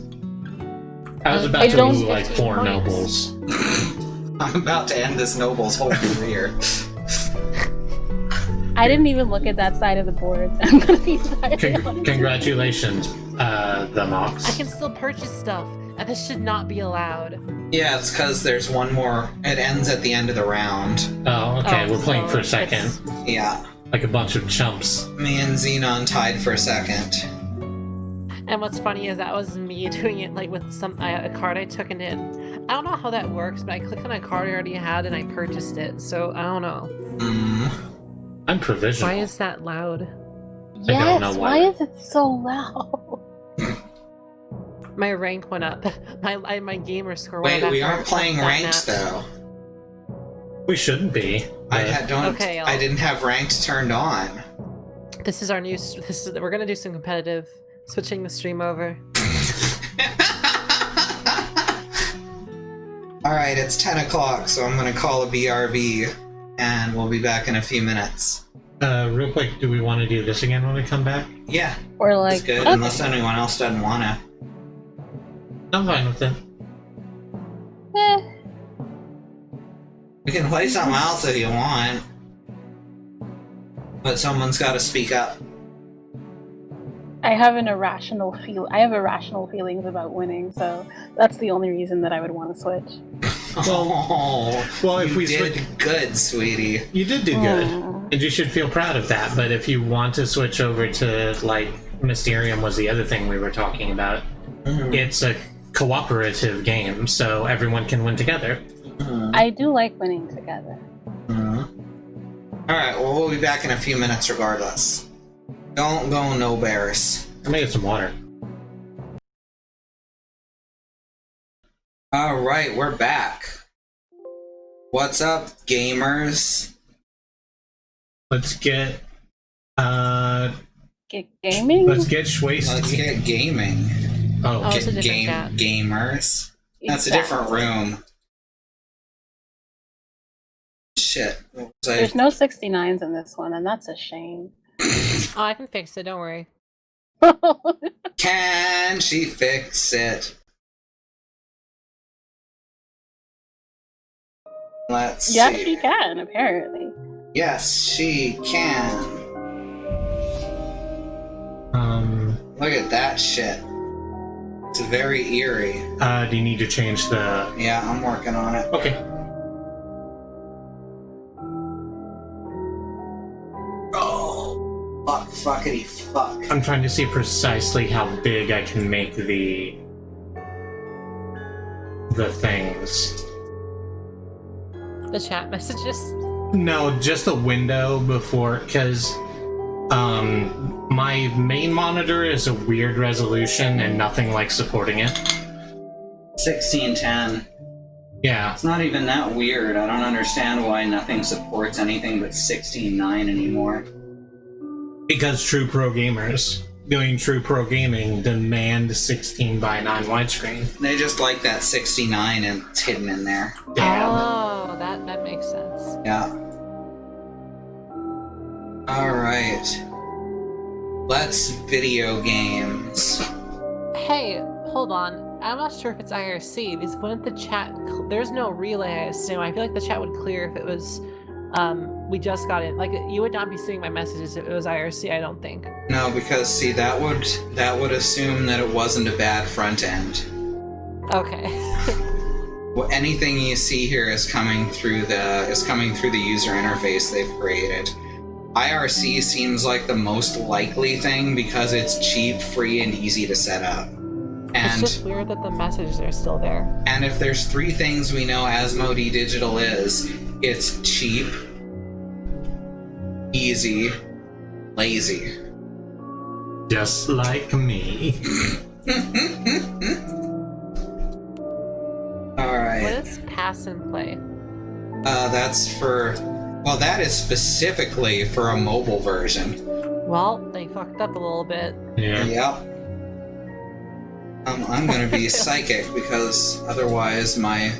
I was I about to don't- move like 4 points. nobles. I'm about to end this noble's whole career. I didn't even look at that side of the board. I'm gonna be entirely honest. Congratulations, the Mox. I can still purchase stuff, and this should not be allowed. Yeah, it's cause there's one more. It ends at the end of the round. Oh, okay, Oh, we're playing so for a second. it's- Yeah. Like a bunch of chumps. Me and Xenon tied for second. And what's funny is that was me doing it like with a card I took it in. I don't know how that works, but I clicked on a card I already had and I purchased it. So I don't know. I'm provisional. Why is that loud? Yes, don't know why why. is it so loud? My rank went up. My gamer score went Wait, up. we after aren't playing that ranked match. though. We shouldn't be. Okay, I didn't have ranked turned on. This is our new. We're gonna do some competitive. Switching the stream over. Alright, it's 10 o'clock, so I'm gonna call a BRB, and we'll be back in a few minutes. Real quick, do we want to do this again when we come back? Yeah, Or that's like, good, okay. unless anyone else doesn't wanna. I'm fine with it. Eh, We can play something else if you want. But someone's gotta speak up. I have irrational feelings about winning, so that's the only reason that I would want to switch. Well, if you we did good, sweetie. You did do good, Mm. and you should feel proud of that. But if you want to switch over to, like, Mysterium was the other thing we were talking about, it's a cooperative game, so everyone can win together. I do like winning together. Alright, well, we'll be back in a few minutes regardless. Don't go no bears. I'm gonna get some water. Alright, we're back. What's up, gamers? Let's get, Get gaming? let's get Schwasty. Let's get gaming. Oh, it's a different Game chat. gamers. That's a different room. Shit. What was I? There's no 69s in this one, and that's a shame. Oh, I can fix it. Don't worry. Can she fix it? Let's Yes, see. she can, apparently. Yes, she can. Look at that shit. It's very eerie. Do you need to change the... Yeah, I'm working on it. Okay. Oh, fuck, fuckity fuck. I'm trying to see precisely how big I can make the things. The chat messages. No, just the window before, because my main monitor is a weird resolution and nothing like supporting it. 1610. Yeah. It's not even that weird. I don't understand why nothing supports anything but 16:9 anymore. Because true pro gamers doing true pro gaming demand 16:9 widescreen. They just like that 69 and it's hidden in there. Damn. Oh, that makes sense. Yeah. Alright. Let's video games. Hey, hold on. I'm not sure if it's IRC. These wouldn't the chat? There's no relay, I assume. I feel like the chat would clear if it was. We just got in. Like you would not be seeing my messages if it was IRC. I don't think. No, because see that would assume that it wasn't a bad front end. Okay. Well, anything you see here is coming through the user interface they've created. IRC seems like the most likely thing because it's cheap, free, and easy to set up. It's just weird that the messages are still there. And if there's three things we know Asmodee Digital is, it's cheap, easy, lazy. Just like me. Alright. What is pass and play? That is specifically for a mobile version. Well, they fucked up a little bit. Yeah. Yep. I'm gonna be psychic because otherwise it'll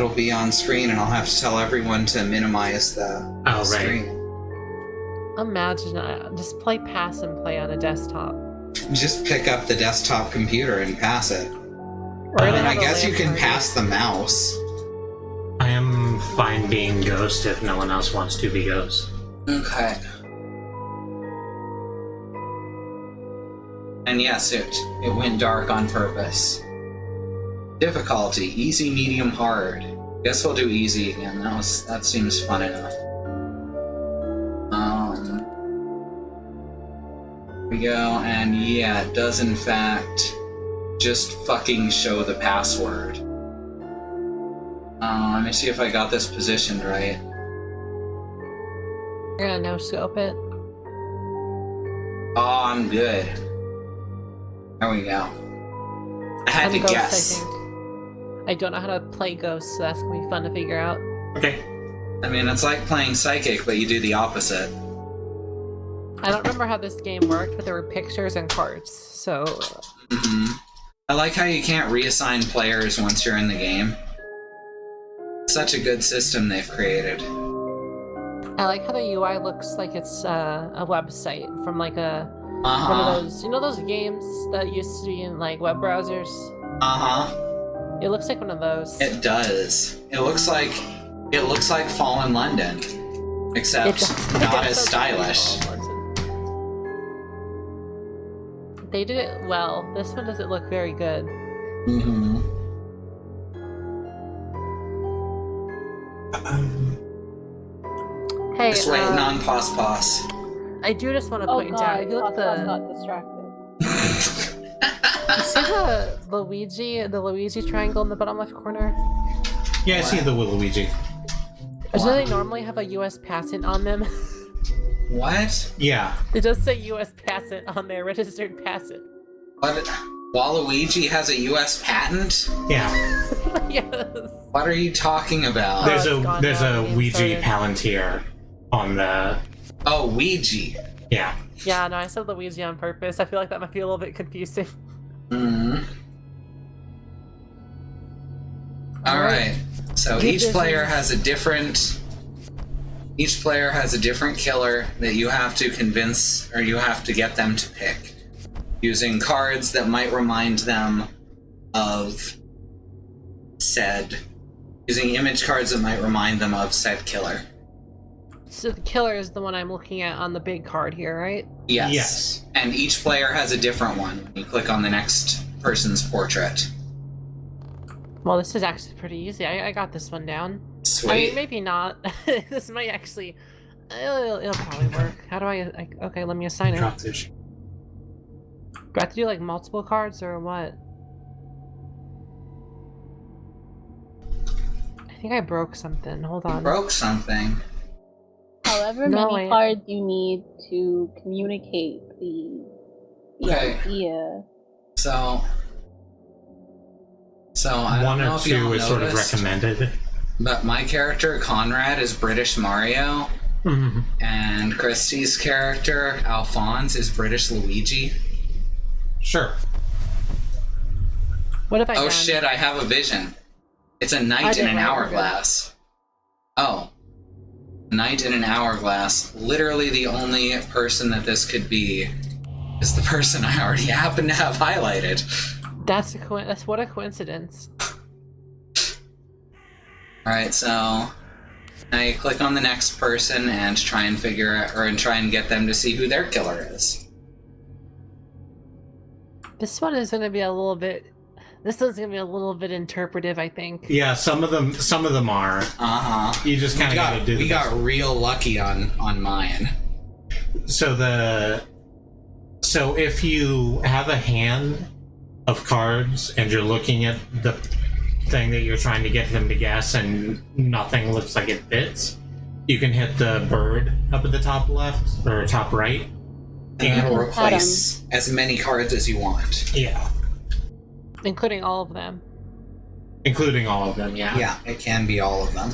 be on screen and I'll have to tell everyone to minimize the screen. Imagine just play pass and play on a desktop. Just pick up the desktop computer and pass it. Or And I guess you can pass the mouse. I am fine being Ghost if no one else wants to be Ghost. Okay. And yes, it went dark on purpose. Difficulty: easy, medium, hard. Guess we'll do easy again. That seems fun enough. we go, and yeah, it does in fact just fucking show the password. Let me see if I got this positioned right. You're gonna no scope it. Oh, I'm good. There we go. I had to Ghost, guess. I think. I don't know how to play Ghost, so that's gonna be fun to figure out. Okay. I mean, it's like playing Psychic, but you do the opposite. I don't remember how this game worked, but there were pictures and cards, so... I like how you can't reassign players once you're in the game. Such a good system they've created. I like how the UI looks like it's a website from like a... Uh-huh. One of those... You know those games that used to be in like web browsers? Uh-huh. It looks like one of those. It does. It looks like Fallen London. Except not as stylish. They did it well. This one doesn't look very good. Mm-hmm. Hey, Just waiting on Pos. I do just want to Oh point out, god, if you look Pos the... got distracted. You see the Luigi triangle in the bottom left corner? Yeah, I see the Waluigi. Do they normally have a US patent on them? What? Yeah. It does say US patent on their registered patent. What? Waluigi has a U.S. patent? Yeah. Yes. What are you talking about? There's it's gone there's now, a the game Ouija started. Palantir on the... Oh, Ouija. Yeah. Yeah, no, I said Luigi on purpose. I feel like that might be a little bit confusing. Mm-hmm. Alright. So each player has a different killer that you have to convince, or you have to get them to pick, using cards that might remind them of using image cards that might remind them of said killer. So the killer is the one I'm looking at on the big card here, right? Yes. Yes. And each player has a different one when you click on the next person's portrait. Well, this is actually pretty easy. I got this one down. Sweet. I mean, maybe not. This might actually... It'll probably work. How do I... Okay, let me assign it. Drop this. Do I have to do, like, multiple cards, or what? I think I broke something. Hold You on. broke something. However No, many cards you need to communicate the Okay. idea. So I One don't know or if y'all two is sort of noticed, recommended. but my character Conrad is British Mario, Mhm. and Kristie's character Alphonse is British Luigi. Sure. What have I done? Oh shit! I have a vision. It's a I knight did in an right, we're hourglass. Oh, knight in an hourglass. Literally, the only person that this could be is the person I already happen to have highlighted. That's what a coincidence. Alright, so now you click on the next person and try and try and get them to see who their killer is. This one is gonna be a little bit... This one's gonna be a little bit interpretive, I think. Yeah, some of them are. Uh-huh. You just kind of gotta do We this. got real lucky on mine. So if you have a hand of cards and you're looking at the thing that you're trying to get them to guess and nothing looks like it fits, you can hit the bird up at the top left or top right. And it'll can cut replace as many cards as you want. Yeah. Including all of them. Including all of them, yeah. Yeah, it can be all of them.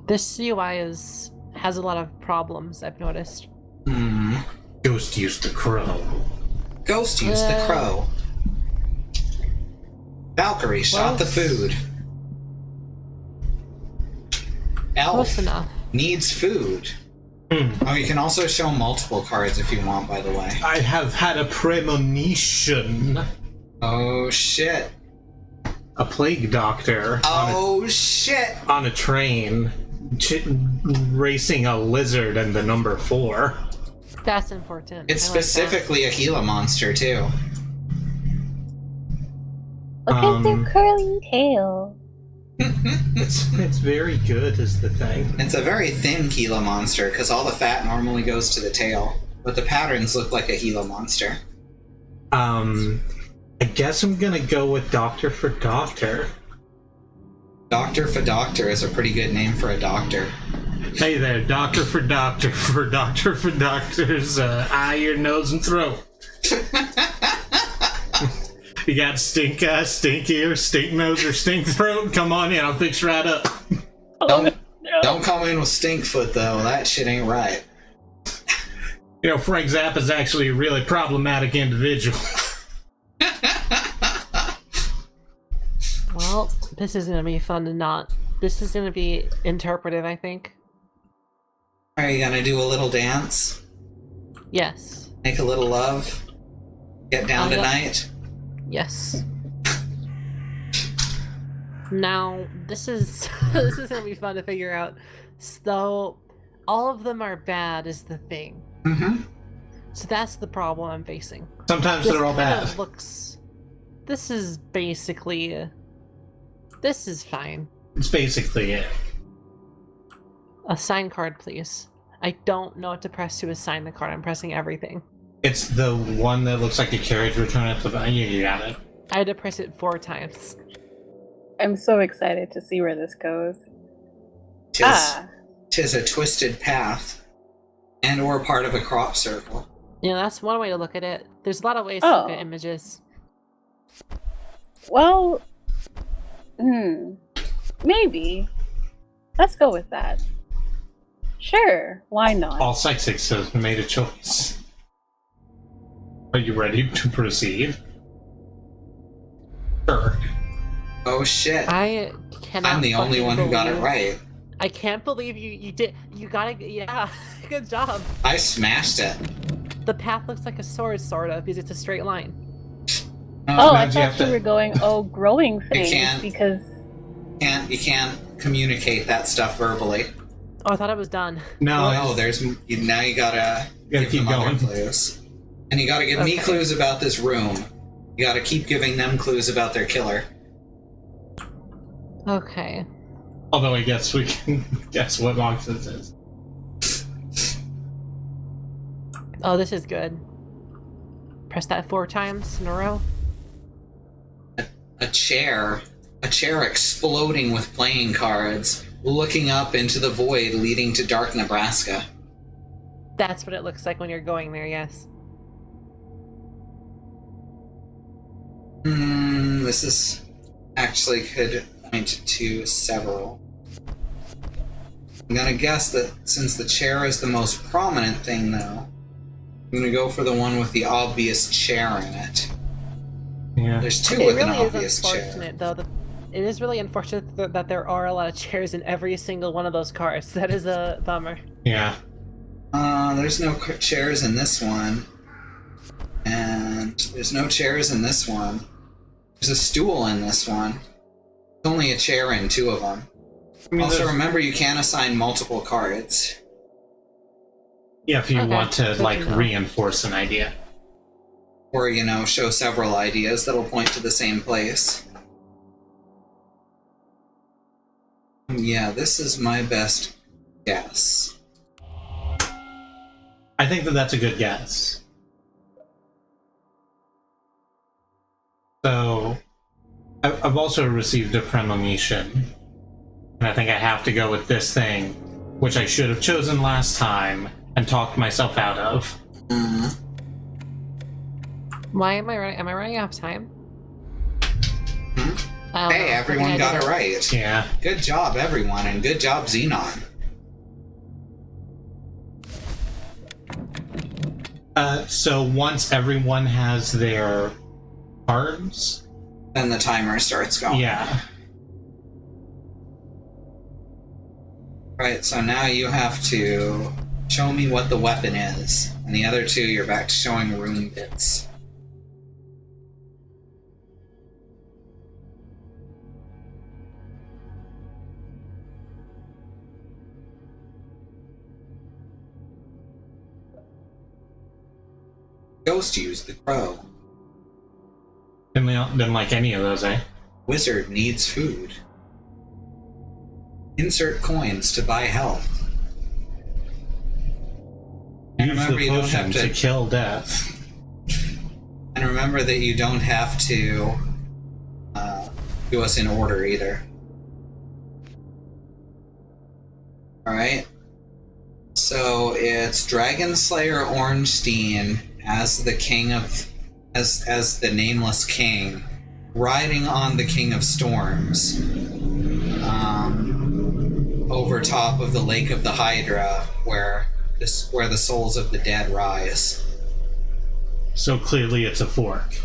This UI has a lot of problems, I've noticed. Hmm. Ghost used the crow. Ghost used the crow. Valkyrie shot the food. Elf Close enough. needs food. Oh, you can also show multiple cards if you want, by the way. I have had a premonition. Oh shit. A plague doctor Oh shit. on a train racing a lizard and the number 4. That's important. It's I like that. specifically a Gila monster, too. Look at their curly tail. It's very good, is the thing. It's a very thin Gila monster, because all the fat normally goes to the tail. But the patterns look like a Gila monster. I guess I'm gonna go with Doctor for Doctor. Doctor for Doctor is a pretty good name for a doctor. Hey there, Doctor for Doctor, for Doctor's eye, ear, nose, and throat. You got stink eye, stink ear, stink nose, or stink throat? Come on in, I'll fix right up. Don't come in with stink foot though. That shit ain't right. You know, Frank Zappa's actually a really problematic individual. Well, this is gonna be fun to not. This is gonna be interpretive, I think. Are you gonna do a little dance? Yes. Make a little love? Get down tonight? Yes. Now, this is this is gonna be fun to figure out. So, all of them are bad is the thing. Mm-hmm. So that's the problem I'm facing. Sometimes they're all bad. This is basically. This is fine. It's basically it. Assign card, please. I don't know what to press to assign the card. I'm pressing everything. It's the one that looks like a carriage return at the back. You got it. I had to press it 4 times. I'm so excited to see where this goes. Tis a twisted path, and or part of a crop circle. Yeah, that's one way to look at it. There's a lot of ways to look at images. Well, maybe. Let's go with that. Sure, why not? All psychics have made a choice. Are you ready to proceed? Sure. Oh shit. I cannot. I'm the only one who got it right. I can't believe you did. You got it. Yeah, good job. I smashed it. The path looks like a sword, sort of, because it's a straight line. I thought you were going, growing things, because... You can't communicate that stuff verbally. Oh, I thought it was done. No, now you gotta give keep them going. other clues. And you gotta give me clues about this room. You gotta keep giving them clues about their killer. Okay. Although I guess we can guess what box this is. Oh, this is good. Press that 4 times in a row. A chair exploding with playing cards, looking up into the void leading to dark Nebraska. That's what it looks like when you're going there, yes. This is actually could point to several. I'm gonna guess that since the chair is the most prominent thing, though, I'm gonna go for the one with the obvious chair in it. Yeah. There's two with an obvious chair. It really is unfortunate, though. It is really unfortunate that there are a lot of chairs in every single one of those cards. That is a bummer. Yeah. There's no chairs in this one. And there's no chairs in this one. There's a stool in this one. There's only a chair in 2 of them. Also, remember, you can assign multiple cards. Yeah, if you want to, reinforce an idea. Or, show several ideas that'll point to the same place. Yeah, this is my best guess. I think that's a good guess. So, I've also received a premonition. And I think I have to go with this thing, which I should have chosen last time and talked myself out of. Why am I running? Am I running out of time? Hey, everyone got it right. Yeah. Good job, everyone, and good job, Xenon. So once everyone has their cards, then the timer starts going. Yeah. Right, so now you have to show me what the weapon is. And the other 2, you're back to showing rune bits. Ghost used the crow. Didn't like any of those, eh? Wizard needs food. Insert coins to buy health. And Use remember, the you don't potion have to to. kill death. And remember that you don't have to do us in order either. Alright. So it's Dragon Slayer Ornstein as the king of as the nameless king, riding on the King of Storms, over top of the Lake of the Hydra, where the souls of the dead rise. So clearly it's a fork.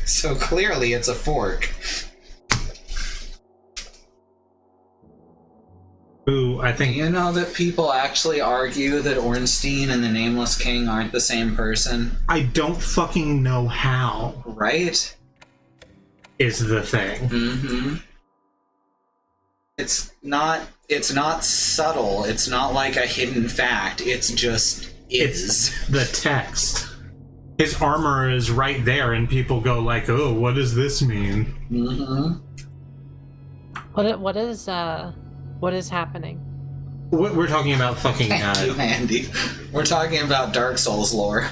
So clearly it's a fork. Who I think You know that people actually argue that Ornstein and the Nameless King aren't the same person, I don't fucking know how right? is the thing. Mm-hmm. It's not subtle. It's not like a hidden fact. It's just is. It's the text. His armor is right there, and people go like, "Oh, what does this mean?" Mm-hmm. What is happening? We're talking about fucking. Thank you, Andy. We're talking about Dark Souls lore.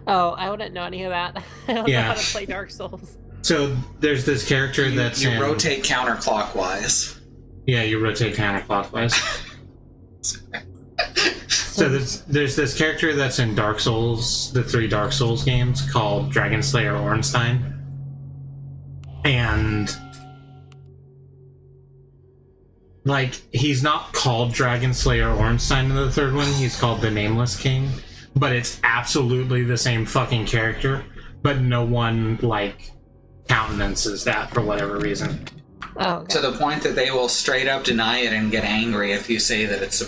Oh, I wouldn't know any of that. I don't know Yeah. how to play Dark Souls. So there's this character that's You in. rotate counterclockwise. Yeah, you rotate counterclockwise. So there's this character that's in Dark Souls, the 3 Dark Souls games, called Dragon Slayer Ornstein. And like, he's not called Dragon Slayer Ornstein in the 3rd one, he's called the Nameless King. But it's absolutely the same fucking character, but no one, like, countenances that for whatever reason. Oh, okay. To the point that they will straight up deny it and get angry if you say that it's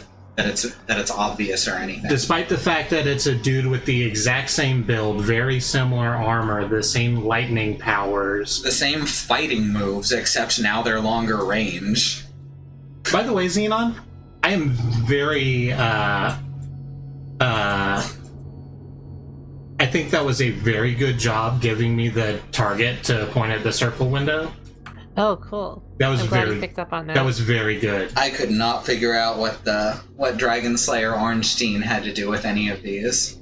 obvious or anything. Despite the fact that it's a dude with the exact same build, very similar armor, the same lightning powers. The same fighting moves, except now they're longer range. By the way, Xenon, I am very, I think that was a very good job giving me the target to point at the circle window. Oh, cool. That was I'm glad very you picked up on that. That was very good. I could not figure out what Dragon Slayer Ornstein had to do with any of these.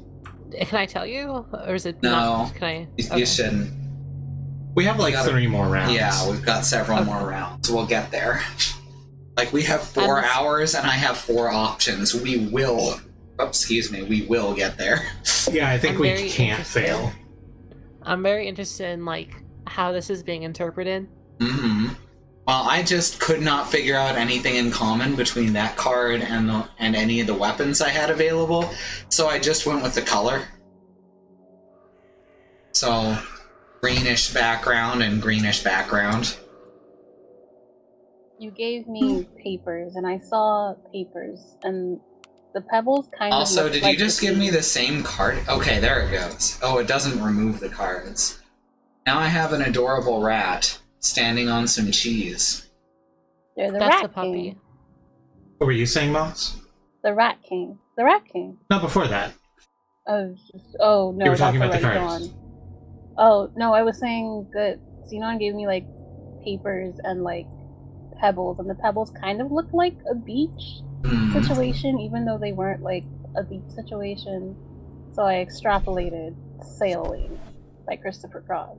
Can I tell you, or is it No. not? Can I? You shouldn't. We have like gotta- 3 more rounds. Yeah, we've got several more rounds. We'll get there. Like, we have 4 hours and I have 4 options. We will get there. Yeah, I think I'm we very can't interested. fail. I'm very interested in like how this is being interpreted. Mm-hmm. Well, I just could not figure out anything in common between that card and any of the weapons I had available, so I just went with the color. So, greenish background and greenish background. You gave me papers, and I saw papers, and the pebbles kind of. Also, looked did like you just give me the same card? Okay, there it goes. Oh, it doesn't remove the cards. Now I have an adorable rat standing on some cheese. They're the That's Rat the puppy. King. What were you saying, Moss? The Rat King. The Rat King. No, before that. Oh no, You were talking that's about the already cards. gone. Oh no, I was saying that Xenon gave me like papers and like pebbles, and the pebbles kind of looked like a beach situation, even though they weren't like a beach situation. So I extrapolated sailing by Christopher Cross.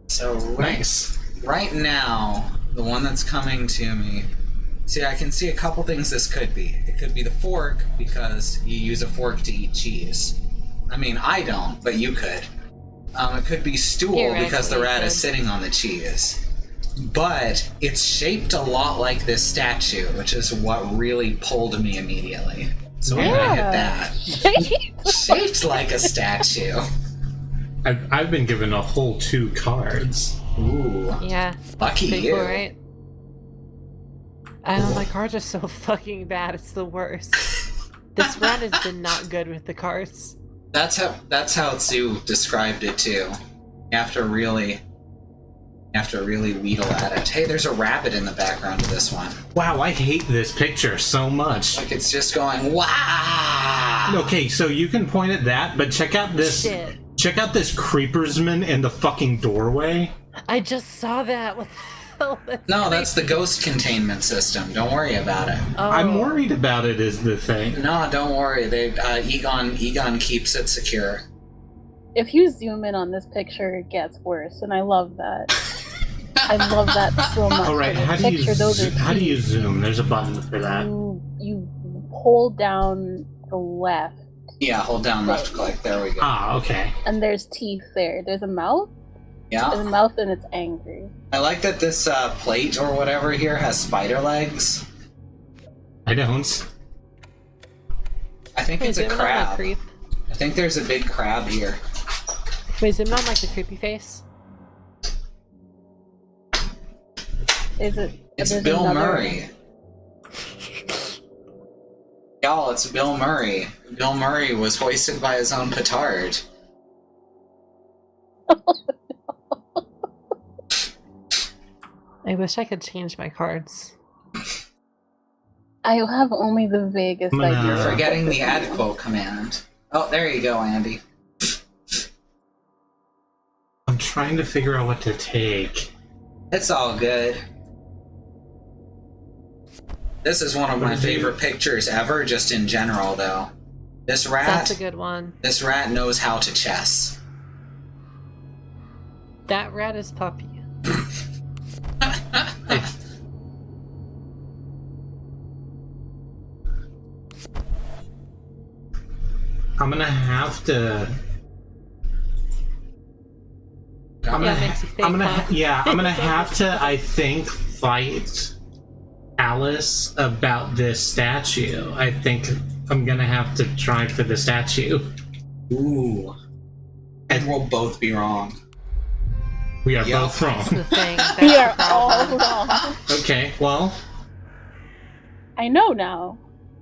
So Nice. right now, the one that's coming to me. See, I can see a couple things this could be. It could be the fork, because you use a fork to eat cheese. I mean, I don't, but you could. It could be stool, because the rat is sitting on the cheese. But it's shaped a lot like this statue, which is what really pulled me immediately. So I'm gonna hit that. Shaped like a statue. I've been given a whole 2 cards. Ooh, Yeah. lucky Pretty you. cool, right? I know, my cards are so fucking bad. It's the worst. This rat has been not good with the cards. That's how Sue described it too. You have to really wheedle at it. Hey, there's a rabbit in the background of this one. Wow, I hate this picture so much. Like, it's just going, wow! Okay, so you can point at that, but check out this. Shit. Check out this creepersman in the fucking doorway. I just saw that. hell? No, that's the ghost containment system. Don't worry about it. Oh. I'm worried about it is the thing. No, don't worry. Egon keeps it secure. If you zoom in on this picture, it gets worse, and I love that. I love that so much. All right, In the how do you picture, zoom? There's a button for that. You hold down the left, Yeah, hold down left click. There we go. Ah, okay. and there's teeth there. There's a mouth. There's Yeah. a mouth, and it's angry. I like that this plate or whatever here has spider legs. I don't. I think Wait, it's a zoom in on the crab. creep. I think there's a big crab here. Wait, zoom in on like the creepy face. Is it? It's there's Bill another- Murray. Y'all, it's Bill Murray. Bill Murray was hoisted by his own petard. I wish I could change my cards. I have only the vaguest I'm gonna- idea. You're forgetting the add quote command. Oh, there you go, Andy. I'm trying to figure out what to take. It's all good. This is one of my favorite pictures ever, just in general, though. This That's a rat, good one. this rat knows how to chess. That rat is Puppy. I'm gonna have to. I'm Yeah, gonna, it makes you think, I'm gonna, huh? yeah, I'm gonna have to. I think fight Alice about this statue. I think I'm gonna have to try for the statue. Ooh. And we'll both be wrong. We are Yeah. both That's the wrong. thing. That's We the are all problem. wrong. Okay, well, I know now.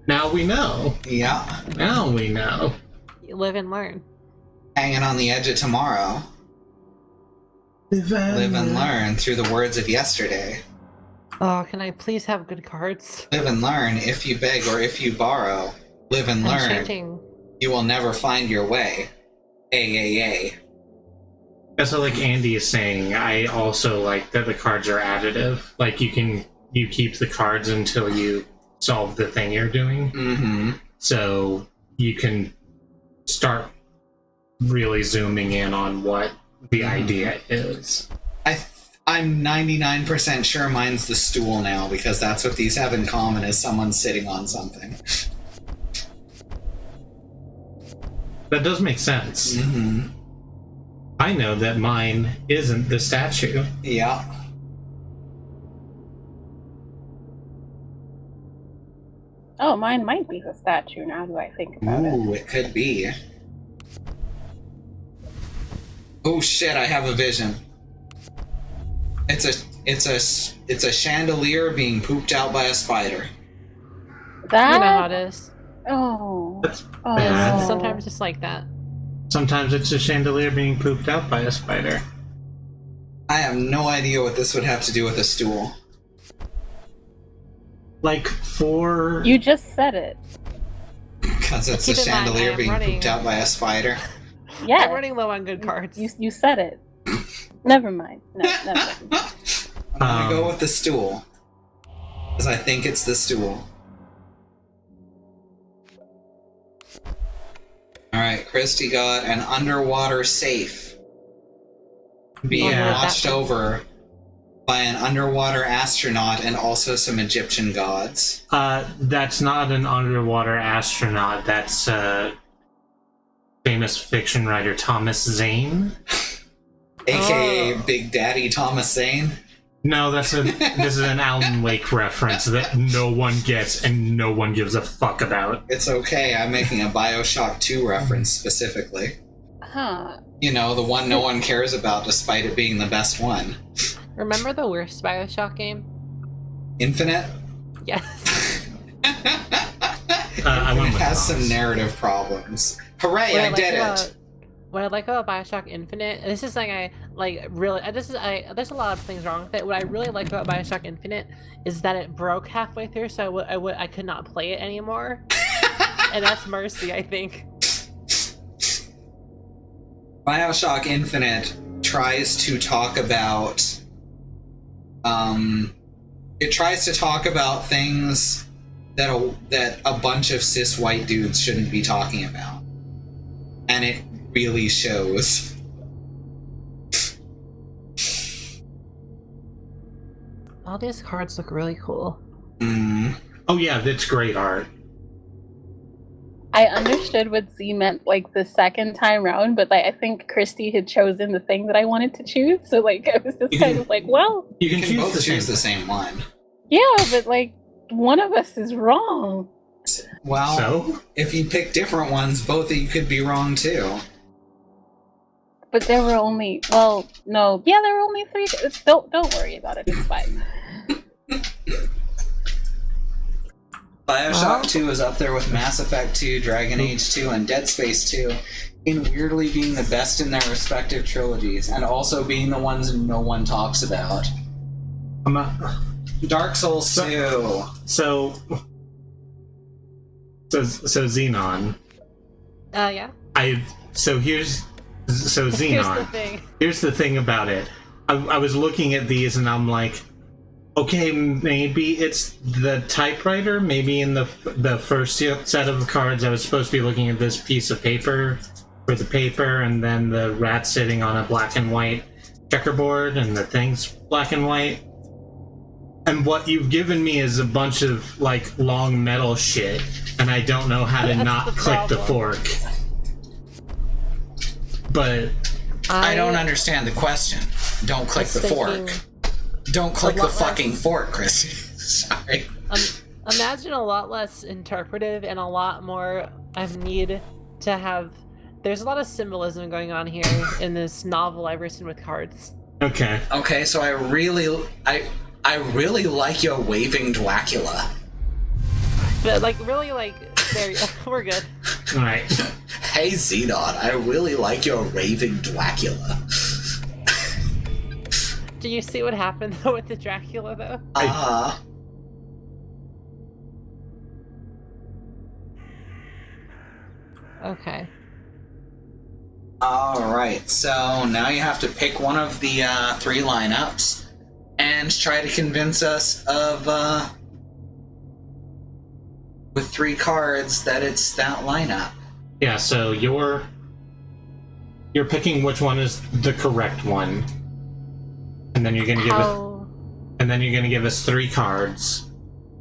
now we know. Yeah. Now we know. You live and learn. Hanging on the edge of tomorrow. Live and learn through the words of yesterday. Oh, can I please have good cards? Live and learn if you beg or if you borrow. Live and I'm learn. changing. You will never find your way. AAA. Yeah, so like Andy is saying, I also like that the cards are additive. Like you keep the cards until you solve the thing you're doing. Mm-hmm. So you can start really zooming in on what the idea is. I'm 99% sure mine's the stool now, because that's what these have in common, is someone sitting on something. That does make sense. Mm-hmm. I know that mine isn't the statue. Yeah. Oh, mine might be the statue now that I think about it. Ooh, it could be. Oh shit, I have a vision. It's a chandelier being pooped out by a spider. That? You know how it is. Oh. That's Oh. bad. Sometimes it's like that. Sometimes it's a chandelier being pooped out by a spider. I have no idea what this would have to do with a stool. Like for You just said it. Because it's a Keep in mind, I chandelier am being running. pooped out by a spider. Yeah. I'm running low on good cards. You said it. Never mind. No, never mind. I'm gonna go with the stool. Because I think it's the stool. Alright, Kristie got an underwater safe being Yeah. watched over by an underwater astronaut and also some Egyptian gods. that's not an underwater astronaut. That's famous fiction writer Thomas Zane. AKA Oh. Big Daddy Thomas Zane. No, this is an Alan Wake reference that no one gets and no one gives a fuck about. It's okay, I'm making a Bioshock 2 reference specifically. Huh. You know, the one no one cares about despite it being the best one. Remember the worst Bioshock game? Infinite? Yes. I went It with has Thomas. some narrative problems. Hooray, I did it! What I like about Bioshock Infinite, and this is like I like really. There's a lot of things wrong with it. What I really like about Bioshock Infinite is that it broke halfway through, so I could not play it anymore, and that's mercy, I think. Bioshock Infinite tries to talk about It tries to talk about things that a bunch of cis white dudes shouldn't be talking about. And it really shows. All these cards look really cool. Oh yeah, that's great art. I understood what Z meant like the second time round, but like I think Kristie had chosen the thing that I wanted to choose, so like I was just kind of like, well, You You can, can both choose the same one. yeah, but like one of us is wrong. Well, So? if you pick different ones, both of you could be wrong too. But there were only there were only 3. Don't worry about it. It's fine. Bioshock 2 is up there with Mass Effect 2, Dragon Age 2, and Dead Space 2 in weirdly being the best in their respective trilogies, and also being the ones no one talks about. Dark Souls 2. So Xenon. Yeah. Xenon. Here's the thing. Here's the thing about it. I was looking at these and I'm like, okay, maybe it's the typewriter. Maybe in the first set of cards I was supposed to be looking at this piece of paper for the paper, and then the rat sitting on a black and white checkerboard, and the thing's black and white. And what you've given me is a bunch of like long metal shit, and I don't know how to not click the fork. But I don't understand the question. Don't click the fork. Don't click the fucking fork, Kristie. Sorry. Imagine a lot less interpretive and a lot more need to have... There's a lot of symbolism going on here in this novel I've written with cards. okay. Okay, so I really like your waving Dracula. But really there, we're good. All right. Hey Xenon, I really like your raving Dracula. Do you see what happened though with the Dracula though? Okay. Alright, so now you have to pick one of the 3 lineups and try to convince us of, with 3 cards, that it's that lineup. Yeah, so you're picking which one is the correct one. And then you're gonna give us 3 cards.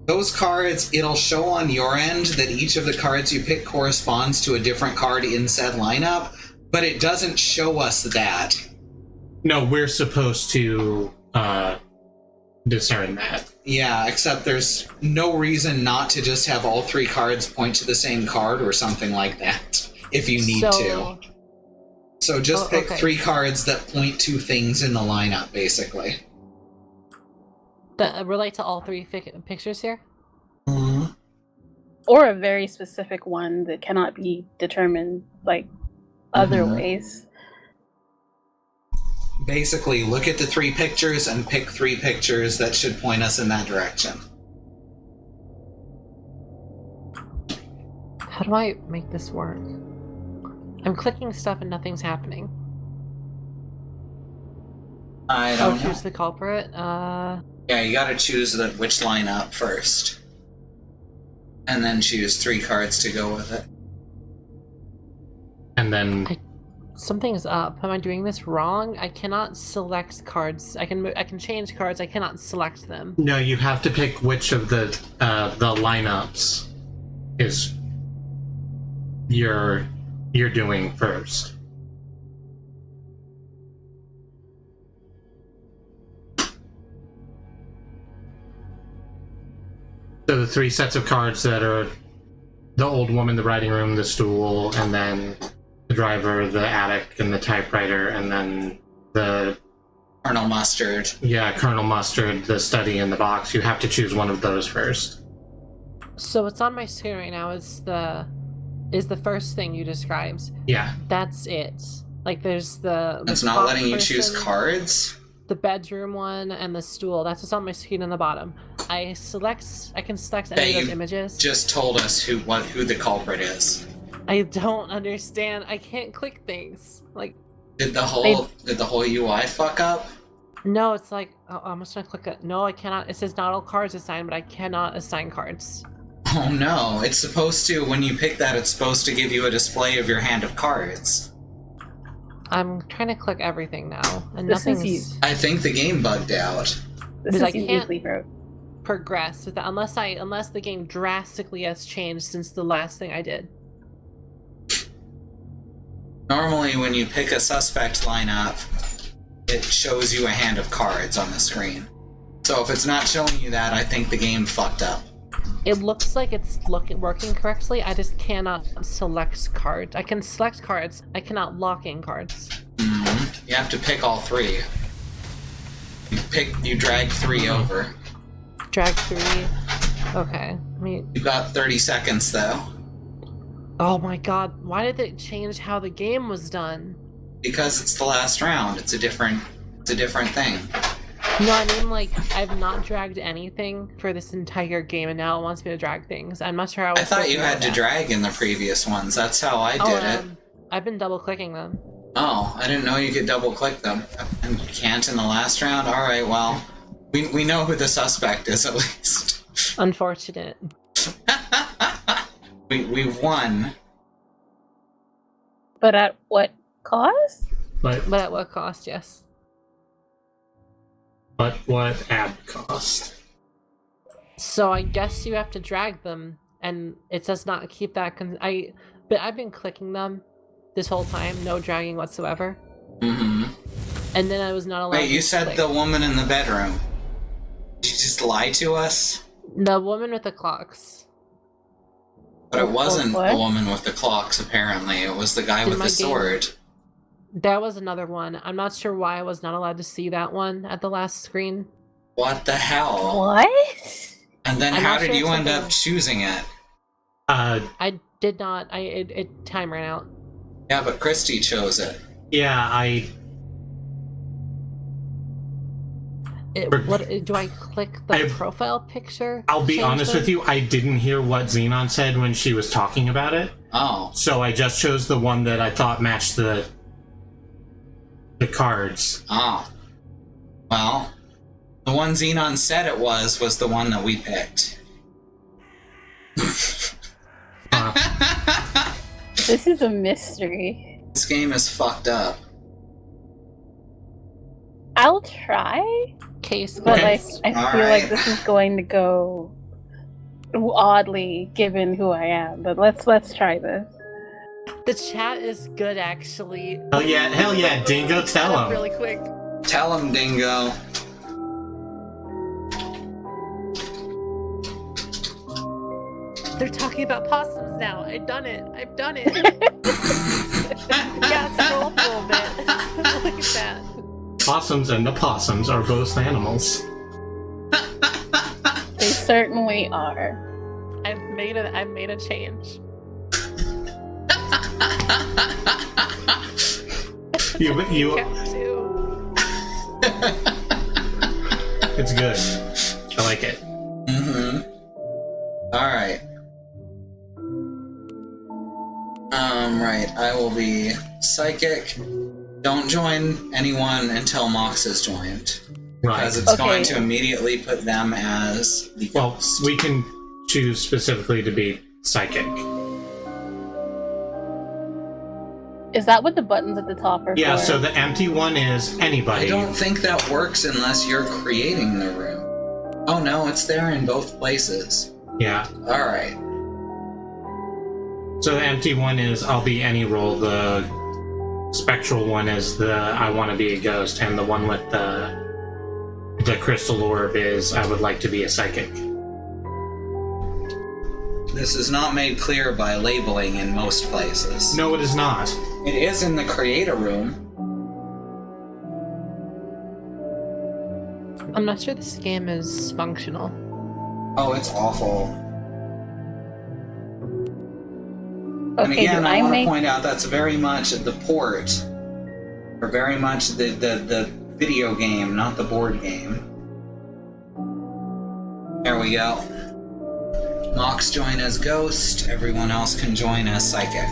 Those cards, it'll show on your end that each of the cards you pick corresponds to a different card in said lineup, but it doesn't show us that. No, we're supposed to discern that. Yeah, except there's no reason not to just have all 3 cards point to the same card or something like that, if you need to. So just pick 3 cards that point to things in the lineup, basically. That relate to all 3 pictures here? Mm-hmm. Or a very specific one that cannot be determined like other ways. Basically, look at the 3 pictures and pick 3 pictures that should point us in that direction. How do I make this work? I'm clicking stuff and nothing's happening. I don't know. Choose the culprit. Yeah, you gotta choose which lineup first. And then choose 3 cards to go with it. And then Something's up. Am I doing this wrong? I cannot select cards. I can change cards. I cannot select them. no, you have to pick which of the lineups is you're doing first. So the 3 sets of cards that are the old woman, the writing room, the stool, and then the driver, the attic, and the typewriter, and then the... Colonel Mustard. Yeah, Colonel Mustard, the study, and the box. You have to choose one of those first. So what's on my screen right now is the first thing you described. Yeah. That's it. Like there's the... It's not letting you choose cards? The bedroom one and the stool. That's what's on my screen on the bottom. I can select any of those images. Just told us who the culprit is. I don't understand. I can't click things. Like Did the whole UI fuck up? No, it's like I'm just gonna click it. No, I cannot. It says not all cards assigned, but I cannot assign cards. Oh no, it's supposed to, when you pick that, it's supposed to give you a display of your hand of cards. I'm trying to click everything now, and This is nothing's easy. I think the game bugged out. This Because is I can't- easily wrote. progressed with that unless the game drastically has changed since the last thing I did. Normally, when you pick a suspect lineup, it shows you a hand of cards on the screen. So if it's not showing you that, I think the game fucked up. It looks like it's working correctly. I just cannot select cards. I can select cards. I cannot lock in cards. Mm-hmm. You have to pick all three. You drag 3 over. Drag 3. Okay. You've got 30 seconds though. Oh my god, why did it change how the game was done? Because it's the last round. It's a different thing. No, I mean, like, I've not dragged anything for this entire game, and now it wants me to drag things. I'm not sure how I thought you had to drag in the previous ones. That's how I did it. I've been double clicking them. Oh, I didn't know you could double click them. And you can't in the last round? Alright, well, we know who the suspect is at least. Unfortunate. We've won. But at what cost? But But at what cost, yes. what ad cost? So I guess you have to drag them, and it does not keep that. But I've been clicking them this whole time, no dragging whatsoever. Mm-hmm. And then I was not allowed. Wait, you to said click. the woman in the bedroom. Did you just lie to us? The woman with the clocks. But it wasn't what? the woman with the clocks, apparently. It was the guy In with my the game. sword. There was another one. I'm not sure why I was not allowed to see that one at the last screen. What the hell? What? And then I'm how not did sure you if end up something- choosing it? I did not. Time ran out. Yeah, but Kristie chose it. Yeah, What do I click the profile picture? I'll be Change honest them? with you, I didn't hear what Xenon said when she was talking about it. Oh. So I just chose the one that I thought matched the cards. Oh. Well, the one Xenon said it was the one that we picked. This is a mystery. This game is fucked up. I'll try, Case but Okay. like I feel Alright. like this is going to go oddly given who I am. But let's try this. The chat is good, actually. Hell yeah, Dingo, tell him. Really quick. Tell him, Dingo. They're talking about possums now. I've done it. Yeah, scroll up a little bit. Look at that. Possums and opossums are both animals. They certainly are. I've made a change. You Cat too. It's good. I like it. Mm-hmm. Alright. Right. I will be psychic. Don't join anyone until Mox is joined. Right. Because it's Okay. going to immediately put them as the Well, ghost. we can choose specifically to be psychic. Is that what the buttons at the top are Yeah, for? so the empty one is I anybody. don't think that works unless you're creating the room. Oh no, it's there in both places. Yeah. Alright. So the empty one is I'll be any role. The spectral one is the I want to be a ghost, and the one with the crystal orb is I would like to be a psychic. This is not made clear by labeling in most places. No, it is not. It is in the creator room. I'm not sure this game is functional. Oh, it's awful. And Okay, again, do I I want to make point out that's very much the port, or very much the video game, not the board game. There we go. Mox join as ghost, everyone else can join as psychic.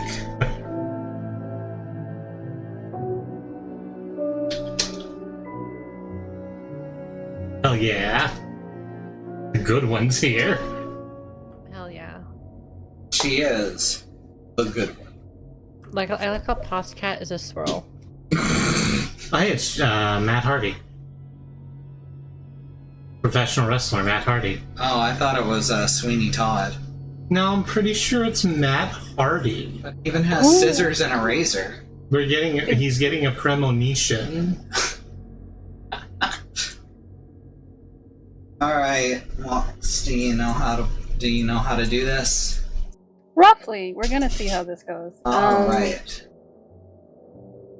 yeah. The good one's here. Hell yeah. She is the good one. I like how Postcat is a swirl. Hey, it's Matt Hardy. Professional wrestler Matt Hardy. Oh, I thought it was Sweeney Todd. No, I'm pretty sure it's Matt Hardy. But he even has scissors and a razor. He's getting a premonition. Alright, Mox, do you know how to do this? Roughly. We're gonna see how this goes. Alright.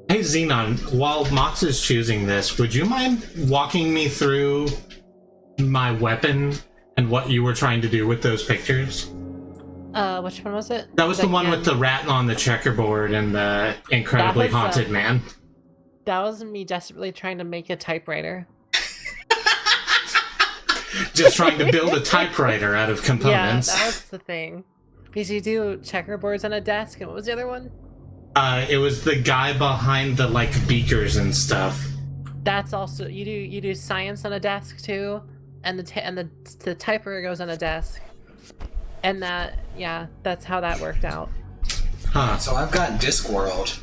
Hey Xenon, while Mox is choosing this, would you mind walking me through my weapon and what you were trying to do with those pictures? Which one was it? That was the one with the rat on the checkerboard and the incredibly haunted man. That was me desperately trying to make a typewriter. Just trying to build a typewriter out of components. Yeah, that was the thing. Because you do checkerboards on a desk, and what was the other one? It was the guy behind the beakers and stuff. That's also you do science on a desk too, and the typewriter goes on a desk, and that's how that worked out. Huh. So I've got Discworld.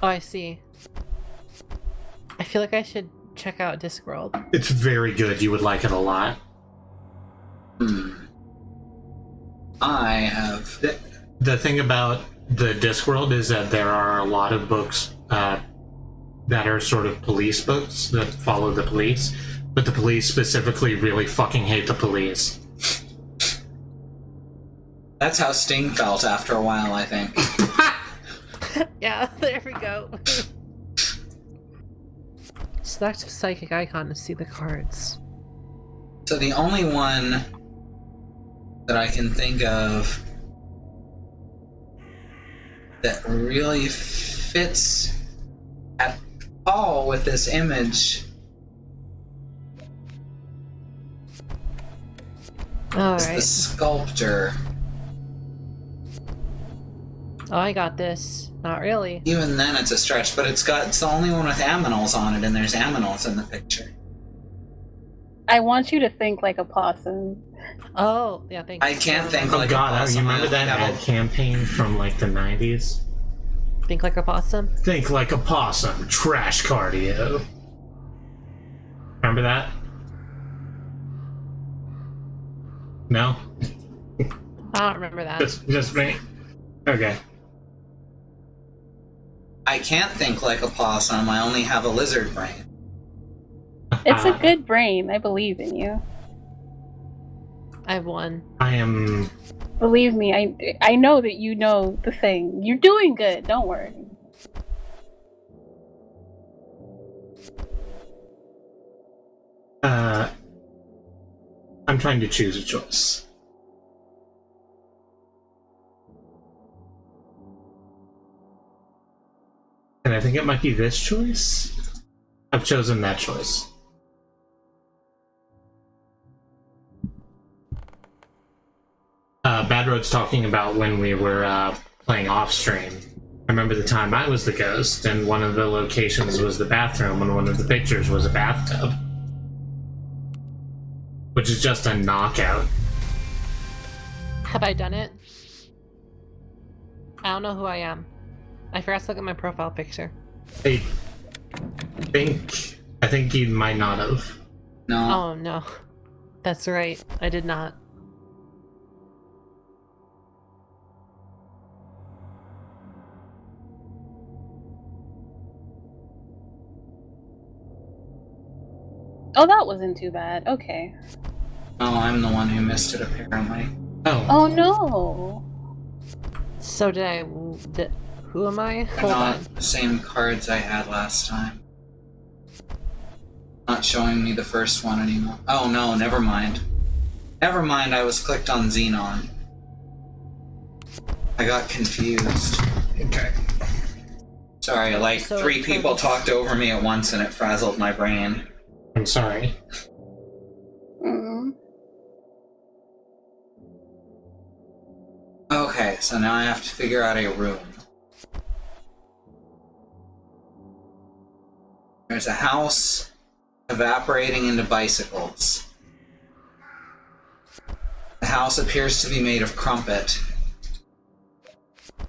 Oh, I see. I feel like I should check out Discworld. It's very good. You would like it a lot. I have... The thing about the Discworld is that there are a lot of books that are sort of police books that follow the police, but the police specifically really fucking hate the police. That's how Sting felt after a while, I think. Yeah, there we go. Select psychic icon to see the cards. So the only one that I can think of that really fits at all with this image is the sculptor. Oh, I got this. Not really. Even then it's a stretch, but it's the only one with aminals on it, and there's aminals in the picture. I want you to think like a possum. Oh, yeah, thank you. I can't think Oh like god, a possum. you remember that I ad campaign from the 90s? Think like a possum? Think like a possum, trash cardio. Remember that? No? I don't remember that. Just me? Okay. I can't think like a possum. I only have a lizard brain. It's a good brain. I believe in you. I have one. I am... Believe me, I know that you know the thing. You're doing good. Don't worry. I'm trying to choose a choice. And I think it might be this choice. I've chosen that choice. Bad Road's talking about when we were playing off-stream. I remember the time I was the ghost, and one of the locations was the bathroom, and one of the pictures was a bathtub. Which is just a knockout. Have I done it? I don't know who I am. I forgot to look at my profile picture. I think you might not have. No. Oh, no. That's right. I did not. Oh, that wasn't too bad. Okay. Oh, I'm the one who missed it, apparently. Oh. Oh no. So who am I? I Hold got on. the same cards I had last time. Not showing me the first one anymore. Oh no, never mind. Never mind, I was clicked on Xenon. I got confused. Okay. Sorry, like So 3 people talked over me at once and it frazzled my brain. I'm sorry. Okay, so now I have to figure out a room. There's a house evaporating into bicycles. The house appears to be made of crumpet.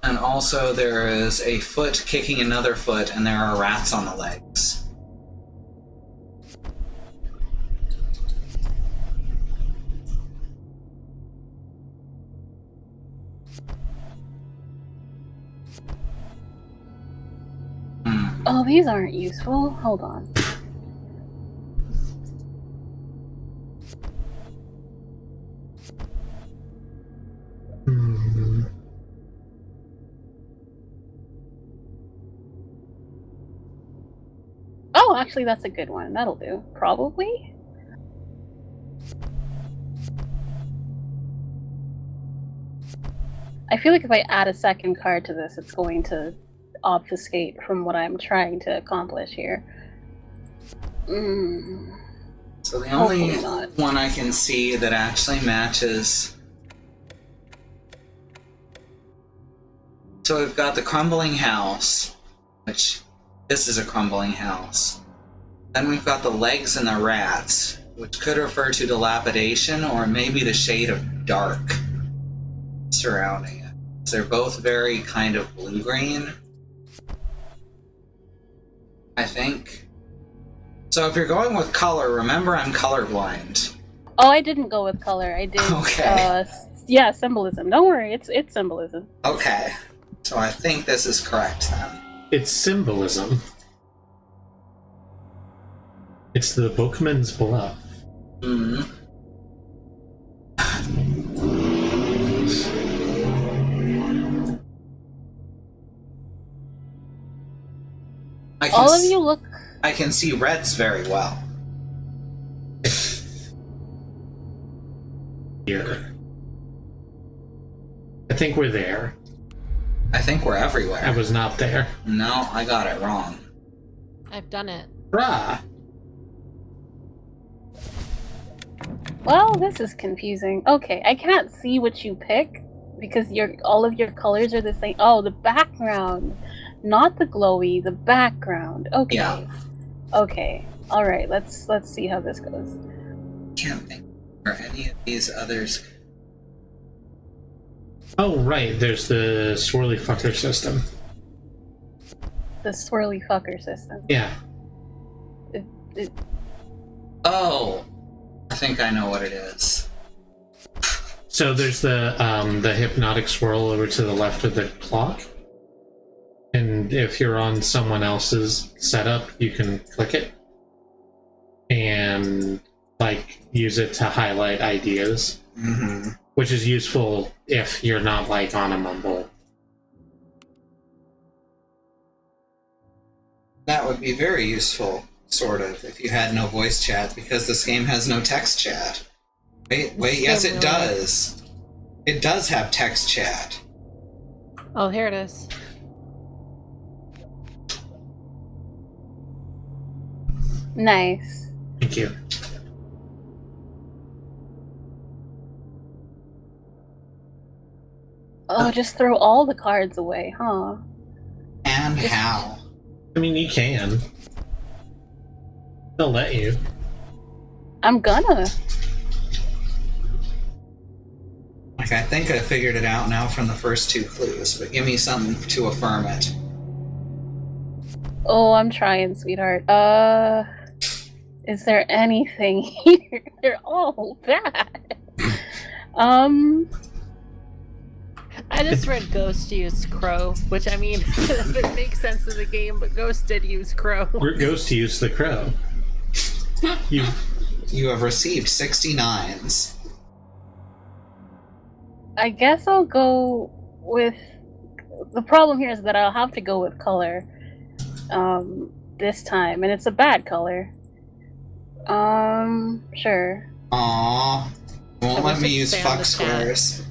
And also there is a foot kicking another foot, and there are rats on the legs. Oh, these aren't useful. Hold on. Oh, actually, that's a good one. That'll do. Probably. I feel like if I add a second card to this, it's going to obfuscate from what I'm trying to accomplish here. So the only Hopefully not. one I can see that actually matches... So we've got the crumbling house, which this is a crumbling house. Then we've got the legs and the rats, which could refer to dilapidation or maybe the shade of dark surrounding it. So they're both very kind of blue-green, I think. So if you're going with color, remember I'm colorblind. Oh, I didn't go with color. I did. Okay. Yeah, symbolism. Don't worry, it's symbolism. Okay. So I think this is correct then. It's symbolism. It's the bookman's bluff. Hmm. All of you look. I can see reds very well. Here. I think we're there. I think we're everywhere. I was not there. No, I got it wrong. I've done it. Rah! Well, this is confusing. Okay, I can't see what you pick because all of your colors are the same. Oh, the background, not the glowy, the background. Okay. Yeah. Okay. All right. Let's see how this goes. Can't think or any of these others. Oh, right. There's the swirly fucker system. The swirly fucker system. Yeah. Oh, I think I know what it is. So there's the hypnotic swirl over to the left of the clock. And if you're on someone else's setup, you can click it and like use it to highlight ideas, which is useful if you're not like on a mumble. That would be very useful, sort of, if you had no voice chat, because this game has no text chat. Wait, yes it does. It does have text chat. Oh, here it is. Nice. Thank you. Oh, just throw all the cards away, huh? And how? I mean, you can. They'll let you. I'm gonna. Like, I think I figured it out now from the first two clues, but give me something to affirm it. Oh, I'm trying, sweetheart. Is there anything here? They're all bad. I just read Ghost used Crow, which I mean, it makes sense in the game, but Ghost did use Crow. Ghost used the crow. You have received 69s. I guess I'll go with... The problem here is that I'll have to go with color. This time, and it's a bad color. Sure. Aww. Won't let me should use spam fuck the squares.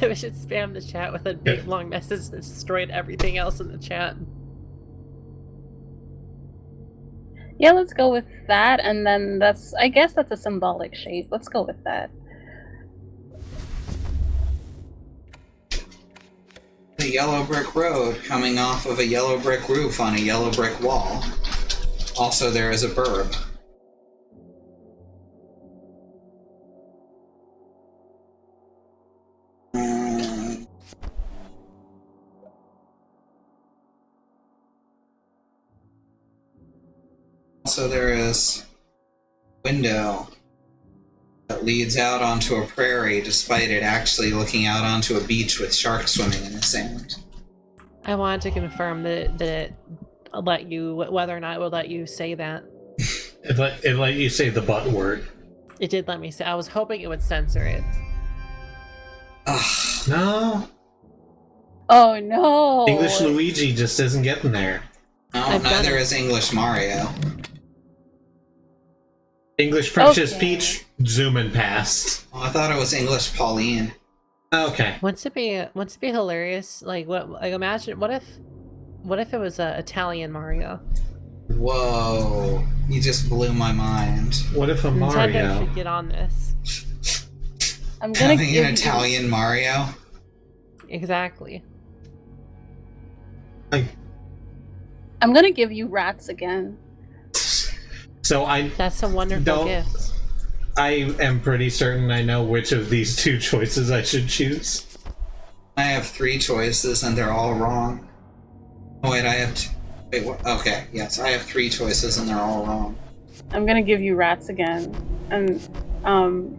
We should spam the chat with a big long message that destroyed everything else in the chat. Yeah, let's go with that, and then I guess that's a symbolic shape. Let's go with that. The yellow brick road coming off of a yellow brick roof on a yellow brick wall. Also, there is a burb. Also, there is a window that leads out onto a prairie, despite it actually looking out onto a beach with sharks swimming in the sand. I wanted to confirm that it let you, whether or not it would let you say that. It let you say the butt word. It did let me say. I was hoping it would censor it. Ugh. No. Oh no! English Luigi just isn't getting there. No, neither is English Mario. English Princess Okay. Peach, zooming past. Oh, I thought it was English Pauline. Okay. Wouldn't it be hilarious? Like what? Like imagine what if it was Italian Mario? Whoa, you just blew my mind. What if a Nintendo Mario? should get on this. I'm gonna Having give an Italian Mario? Exactly. I'm gonna give you rats again. So That's a wonderful Don't- gift. I am pretty certain I know which of these two choices I should choose. I have 3 choices and they're all wrong. Oh wait, I have wait, what? Okay, yes, I have 3 choices and they're all wrong. I'm gonna give you rats again, and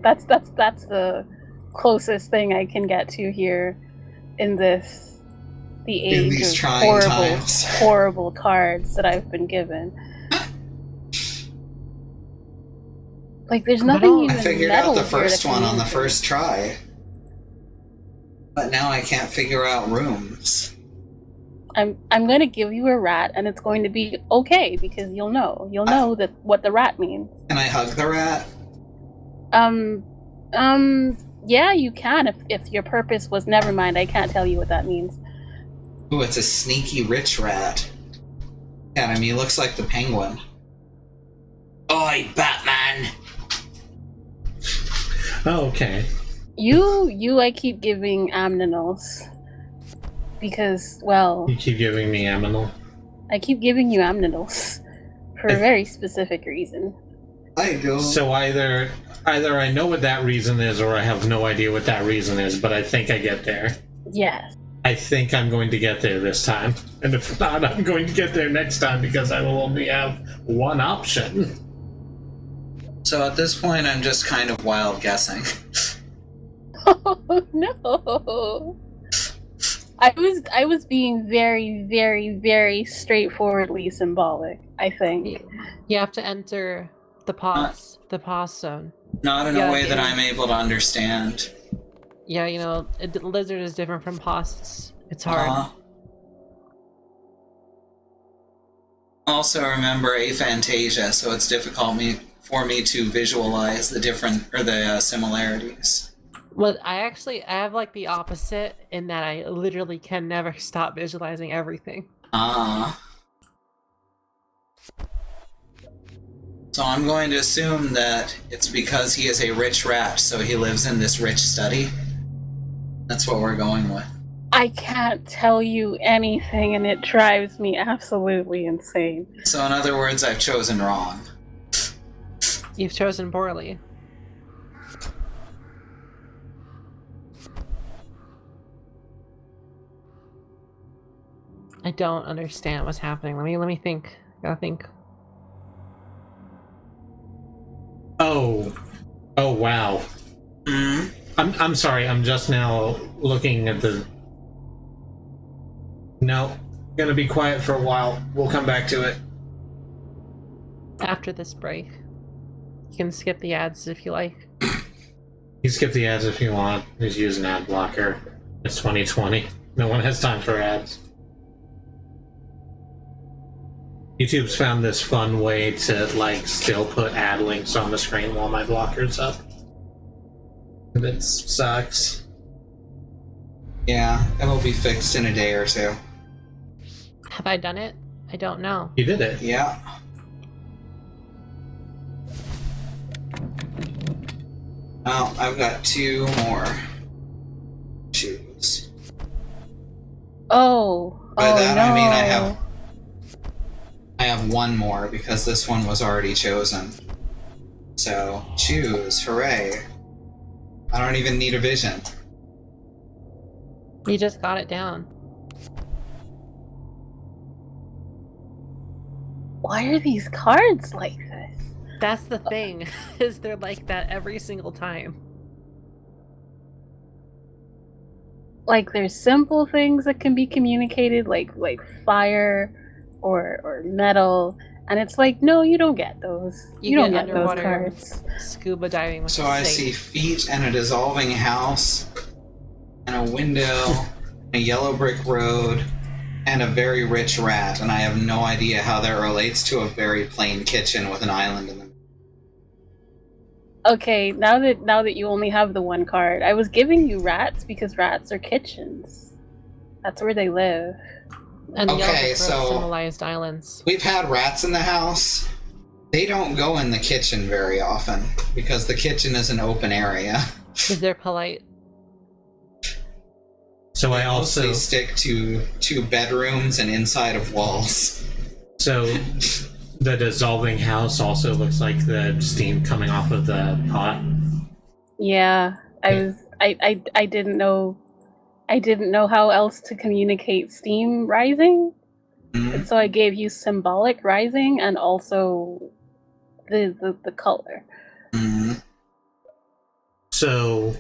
that's the closest thing I can get to here in the age these of trying times. horrible cards that I've been given. Like, there's nothing Well, even I figured metal out the here first to one on the communicate. first try. But now I can't figure out rooms. I'm gonna give you a rat, and it's going to be okay because you'll know that what the rat means. Can I hug the rat? Yeah, you can if your purpose was never mind. I can't tell you what that means. Ooh, it's a sneaky rich rat. Yeah, I mean, he looks like the penguin. Oi, Batman! Oh, okay. You I keep giving amninals because, well, You keep giving me aminal. I keep giving you amninals for a very specific reason. I do. So either I know what that reason is, or I have no idea what that reason is. But I think I get there. Yes. I think I'm going to get there this time, and if not, I'm going to get there next time because I will only have one option. So at this point, I'm just kind of wild guessing. Oh no. I was being very, very, very straightforwardly symbolic, I think. You have to enter the pause zone. Not in Yeah, a way that yeah. I'm able to understand. Yeah, you know, lizard is different from pause. It's hard. Also, remember aphantasia, so it's difficult for me to visualize the similarities. Well, I have like the opposite in that I literally can never stop visualizing everything. So I'm going to assume that it's because he is a rich rat, so he lives in this rich study. That's what we're going with. I can't tell you anything, and it drives me absolutely insane. So in other words, I've chosen wrong. You've chosen poorly. I don't understand what's happening. Let me think. Gotta think. Oh wow. Hmm? I'm sorry. I'm just now looking at the. No, gonna be quiet for a while. We'll come back to it. After this break, you can skip the ads if you like. You skip the ads if you want. Just use an ad blocker. It's 2020. No one has time for ads. YouTube's found this fun way to like still put ad links on the screen while my blocker's up. It sucks. Yeah, it'll be fixed in a day or 2. Have I done it? I don't know. You did it. Yeah. Well, I've got 2 more. Choose. Oh, By that no. I mean I have one more because this one was already chosen. So, choose. Hooray. I don't even need a vision. You just got it down. Why are these cards like this? That's the thing, is they're like that every single time. Like, there's simple things that can be communicated, like fire or metal, and it's like, no, you don't get those. You don't get those cards. Scuba diving with So a I safe. see feet and a dissolving house, and a window, a yellow brick road, and a very rich rat, and I have no idea how that relates to a very plain kitchen with an island in the middle. Okay, now that you only have the one card, I was giving you rats because rats are kitchens. That's where they live. And Okay, yellow brick road so- symbolized islands. We've had rats in the house. They don't go in the kitchen very often, because the kitchen is an open area. Because they're polite. So I also Mostly stick to bedrooms and inside of walls. so the dissolving house also looks like the steam coming off of the pot. Yeah, I didn't know how else to communicate steam rising, and so I gave you symbolic rising and also the color. Mhm. So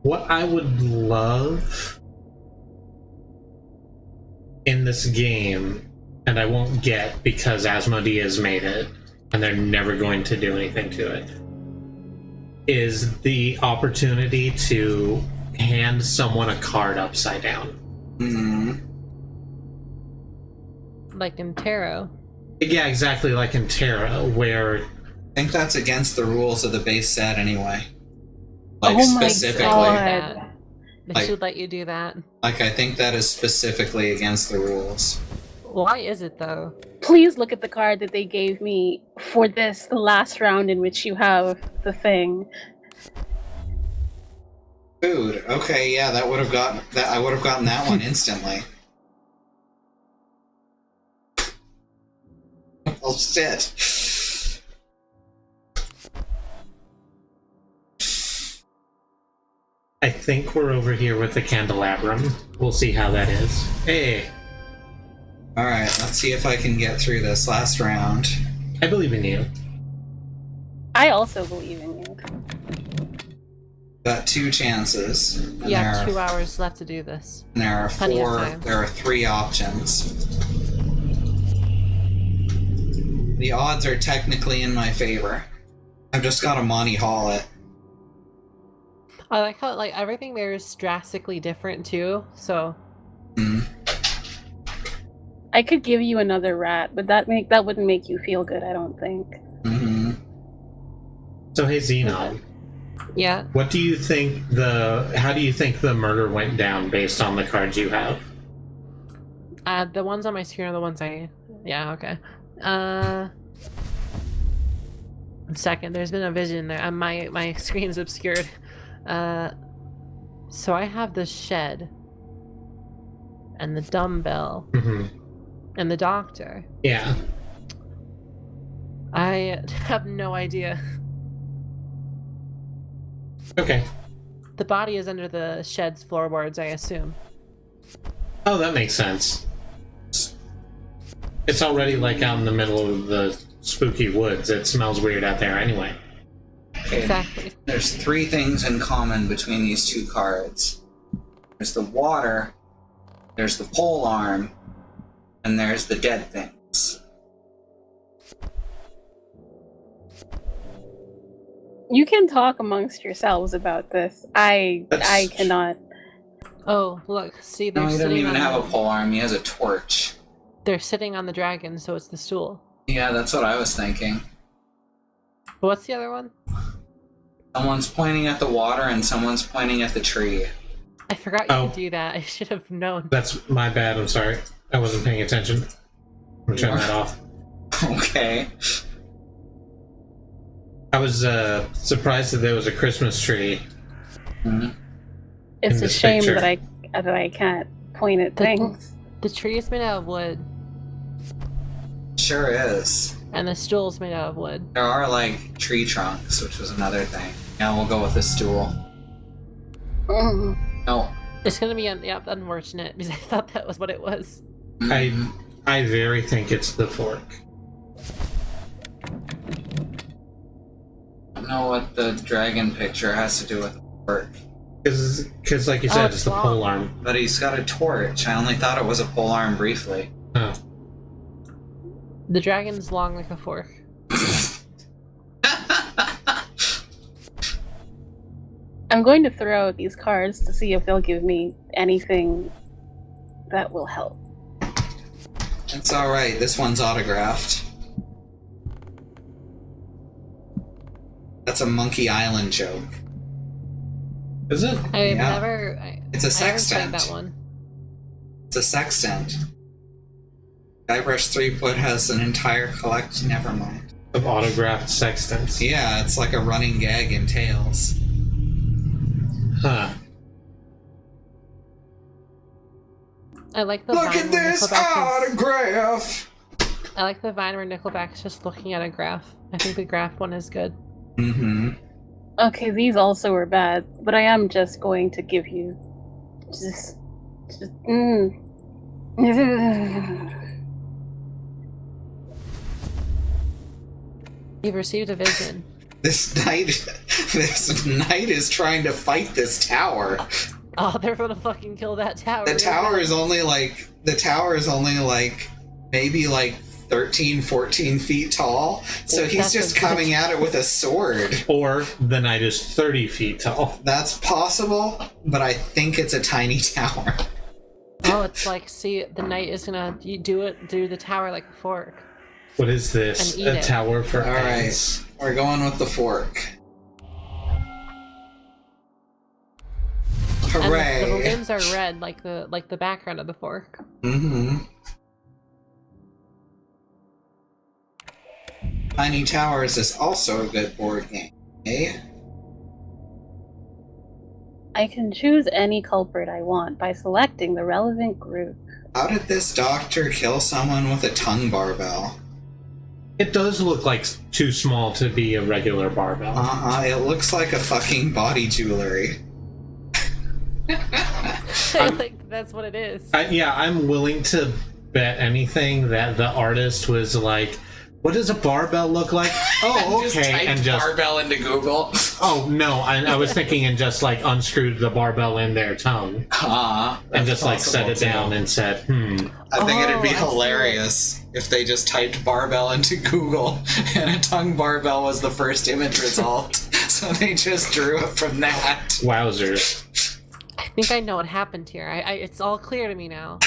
what I would love in this game, and I won't get because Asmodeus made it, and they're never going to do anything to it, is the opportunity to hand someone a card upside down. Mhm. Like in tarot. Yeah, exactly like in tarot, where I think that's against the rules of the base set anyway. Like, Oh my specifically. God. They Like- should let you do that. Like, I think that is specifically against the rules. Why is it though? Please look at the card that they gave me for this, the last round in which you have the thing. Food. Okay, yeah, that would have gotten that. I would have gotten that one instantly. Oh shit. I think we're over here with the candelabrum. We'll see how that is. Hey, Alright, let's see if I can get through this last round. I believe in you. I also believe in you. Got 2 chances. And You have there 2 are, hours left to do this. and there are Plenty of 4. time. There are 3 options. The odds are technically in my favor. I've just got to Monty Hall it. I like how like everything there is drastically different too. So Mm. I could give you another rat, but that wouldn't make you feel good, I don't think. Mm-hmm. So hey Xenon, yeah, what do you think how do you think the murder went down based on the cards you have? the ones on my screen are the ones yeah, okay. Second, there's been a vision there. My screen's obscured. So I have the shed and the dumbbell Mm-hmm. and the doctor. Yeah. I have no idea. Okay. The body is under the shed's floorboards, I assume. Oh, that makes sense. It's already like out in the middle of the spooky woods. It smells weird out there anyway. Okay. Exactly. There's 3 things in common between these 2 cards. There's the water, there's the pole arm, and there's the dead things. You can talk amongst yourselves about this. I cannot. Oh, look, see, they're No, he doesn't sitting even on have a pole arm, he has a torch. They're sitting on the dragon, so it's the stool. Yeah, that's what I was thinking. What's the other one? Someone's pointing at the water and someone's pointing at the tree. I forgot you Oh. could do that. I should have known. That's my bad. I'm sorry. I wasn't paying attention. I'm turning that off. Okay. I was surprised that there was a Christmas tree. Mhm. It's In a this shame picture. that I can't point at things. The tree is made out of wood. sure is. And the stool's made out of wood. There are, like, tree trunks, which was another thing. Yeah, we'll go with the stool. No. It's gonna be unfortunate because I thought that was what it was. I very think it's the fork. I don't know what the dragon picture has to do with the fork. Because like you said, it's the pole arm. But he's got a torch. I only thought it was a pole arm briefly. Oh. The dragon's long like a fork. I'm going to throw out these cards to see if they'll give me anything that will help. It's alright, this one's autographed. That's a Monkey Island joke. Is it? It's a sextant. I haven't played that one. It's a sextant. Guybrush Threepwood has an entire collection, never mind. Of autographed sextants. Yeah, it's like a running gag in Tales. Huh. I like the Look vine at where this Nickelback autograph! I like the vine where Nickelback's just looking at a graph. I think the graph one is good. Mm-hmm. Okay, these also are bad, but I am just going to give you You've received a vision. This knight is trying to fight this tower. Oh, they're gonna fucking kill that tower. The tower is only like maybe like 13, 14 feet tall. So he's just coming at it with a sword. Or the knight is 30 feet tall. That's possible, but I think it's a tiny tower. Oh, it's like, see, the knight is gonna do the tower like a fork. What is this? And eat A it. tower for All ants? right, we're going with the fork. Hooray! And the balloons are red, like the background of the fork. Mm-hmm. Tiny Towers is also a good board game, eh? I can choose any culprit I want by selecting the relevant group. How did this doctor kill someone with a tongue barbell? It does look like too small to be a regular barbell. It looks like a fucking body jewelry. Like, that's what it is. I'm willing to bet anything that the artist was like, what does a barbell look like? Oh, okay. and just barbell into Google. Oh, no. I was thinking and just like unscrewed the barbell in their tongue. And just like set it down and said, I think it'd be hilarious if they just typed barbell into Google and a tongue barbell was the first image result. So they just drew it from that. Wowzers. I think I know what happened here. It's all clear to me now.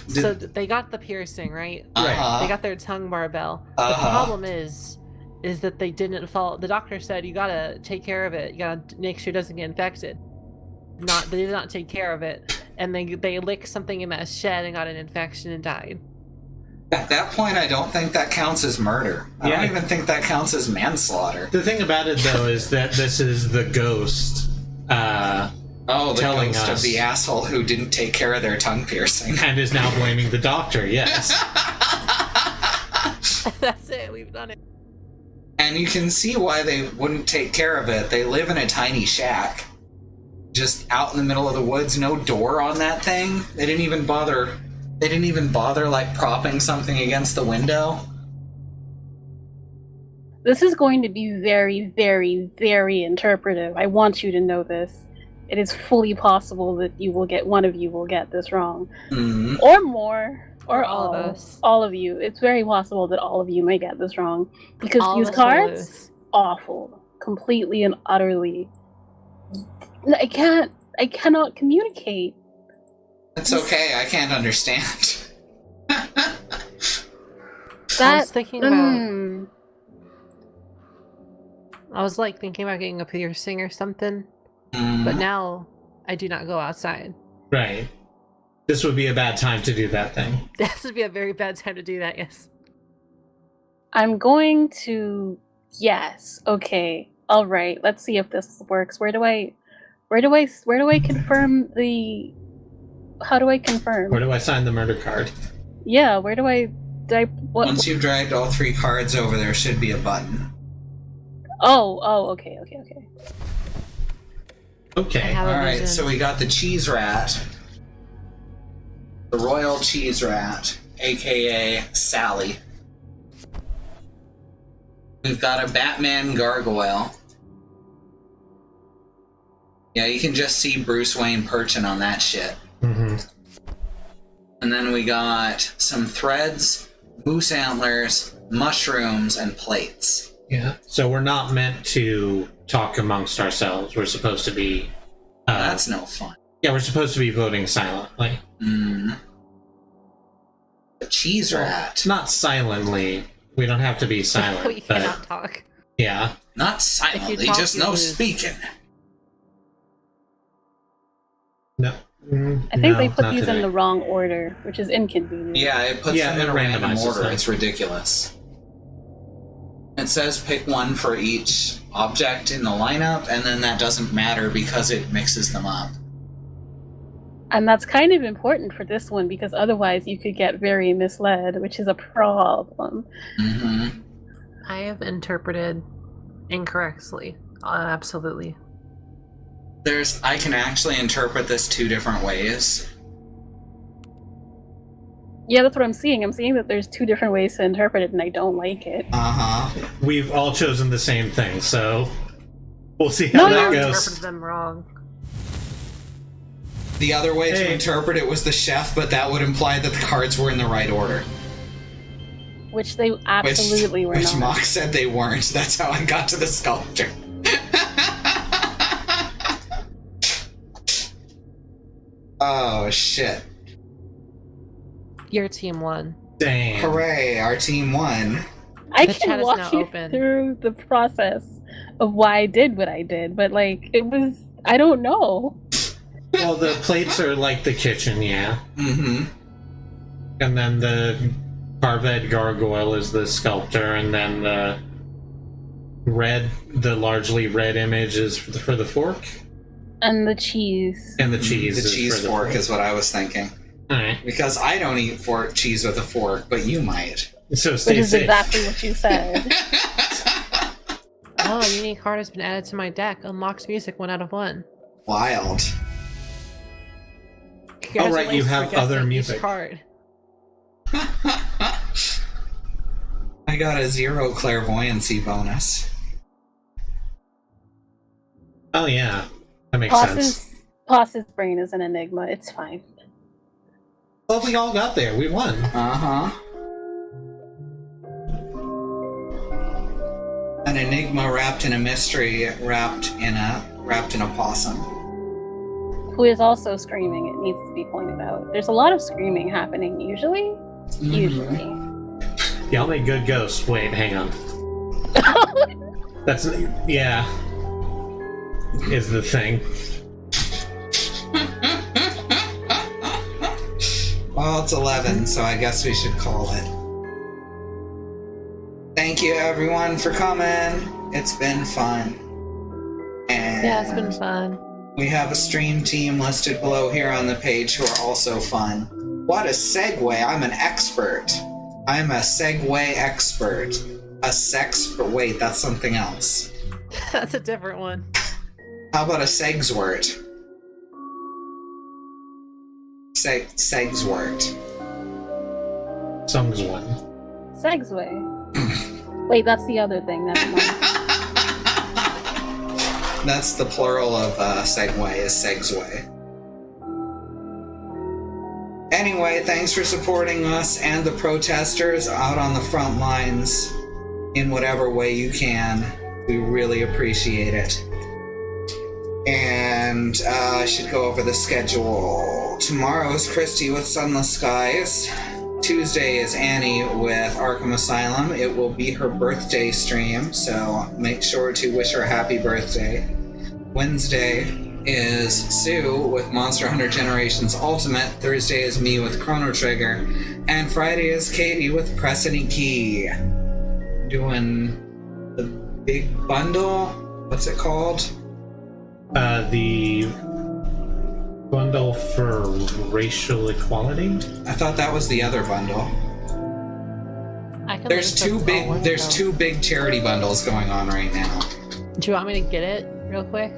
So they got the piercing, right? Uh-huh. They got their tongue barbell. The problem is that they didn't follow. The doctor said you gotta take care of it. You gotta make sure it doesn't get infected. They did not take care of it, and they licked something in that shed and got an infection and died. At that point, I don't think that counts as murder. I don't even think that counts as manslaughter. The thing about it, though, is that this is the ghost. The telling ghost us. of the asshole who didn't take care of their tongue piercing. And is now blaming the doctor, yes. That's it. We've done it. And you can see why they wouldn't take care of it. They live in a tiny shack. Just out in the middle of the woods, no door on that thing. They didn't even bother like propping something against the window. This is going to be very, very, very interpretive. I want you to know this. It is fully possible that one of you will get this wrong. Mm-hmm. Or more. Or all of us. All of you. It's very possible that all of you may get this wrong. Because All these of us will cards, lose. awful. Completely and utterly. I cannot communicate. It's okay, I can't understand. I was thinking about. I was like thinking about getting a piercing or something, but now I do not go outside. Right. This would be a bad time to do that thing. This would be a very bad time to do that. Yes. I'm going to. Yes. Okay. All right. Let's see if this works. Where do I confirm the? How do I confirm? Where do I sign the murder card? Yeah. Where do I What? Once you've dragged all 3 cards over, there should be a button. Okay. Okay. have a Alright, vision. so we got the cheese rat. The royal cheese rat, aka Sally. We've got a Batman gargoyle. Yeah, you can just see Bruce Wayne perching on that shit. Mm-hmm. And then we got some threads, moose antlers, mushrooms, and plates. Yeah. So we're not meant to talk amongst ourselves. We're supposed to be. That's no fun. Yeah, we're supposed to be voting silently. The cheese rat. Not silently. We don't have to be silent. We but cannot talk. yeah. Not silently, talk, just you no lose. speaking. No. I think they no, put not these today. in the wrong order, which is inconvenient. Yeah, it puts Yeah, them in it a random randomizes order. them. It's ridiculous. It says pick one for each object in the lineup, and then that doesn't matter because it mixes them up. And that's kind of important for this one because otherwise you could get very misled, which is a problem. Mm-hmm. I have interpreted incorrectly. Absolutely. I can actually interpret this 2 different ways. Yeah, that's what I'm seeing. I'm seeing that there's 2 different ways to interpret it, and I don't like it. Uh-huh. We've all chosen the same thing, so we'll see how No, that I goes. interpreted them wrong. The other way to Hey. interpret it was the chef, but that would imply that the cards were in the right order. Which they absolutely were which not. Mock said they weren't. That's how I got to the sculpture. Oh, shit. Your team won. Damn. Hooray, our team won. I The chat can is walk now you open. through the process of why I did what I did, but it was, I don't know. Well, the plates are like the kitchen, yeah. Mm-hmm. And then the carved gargoyle is the sculptor, and then the largely red image is for the fork, And the cheese. and the cheese. The is cheese for the fork is what I was thinking. All right. Because I don't eat cheese with a fork, but you might. So Which stay is safe. exactly what you said. Oh, a unique card has been added to my deck. Unlocks music 1 out of 1. Wild. Oh, right, you Congratulations have for guessing other each music. Card. I got a 0 clairvoyancy bonus. Oh yeah, that makes sense. Plas's brain is an enigma. It's fine. Well, we all got there. We won. Uh-huh. An enigma wrapped in a mystery, wrapped in a possum. Who is also screaming, it needs to be pointed out. There's a lot of screaming happening, usually. Usually. Y'all make good ghosts. Wait, hang on. That's yeah. Is the thing. Well, it's 11, so I guess we should call it. Thank you, everyone, for coming. It's been fun. And Yeah, it's been fun. we have a stream team listed below here on the page who are also fun. What a segue. I'm an expert. I'm a segue expert. Wait, that's something else. That's a different one. How about a segswort? Segswort. Song's one. Segsway. Wait, that's the other thing. Never mind. That's the plural of segue, is segsway. Anyway, thanks for supporting us and the protesters out on the front lines in whatever way you can. We really appreciate it. And I should go over the schedule. Tomorrow is Kristie with Sunless Skies. Tuesday is Annie with Arkham Asylum. It will be her birthday stream, so make sure to wish her happy birthday. Wednesday is Sue with Monster Hunter Generations Ultimate. Thursday is me with Chrono Trigger. And Friday is Katie with Press Any Key. Doing the big bundle? What's it called? The bundle for racial equality. I thought that was the other bundle. can There's link two the- big oh, let's there's go. two big charity bundles going on right now. Do you want me to get it real quick?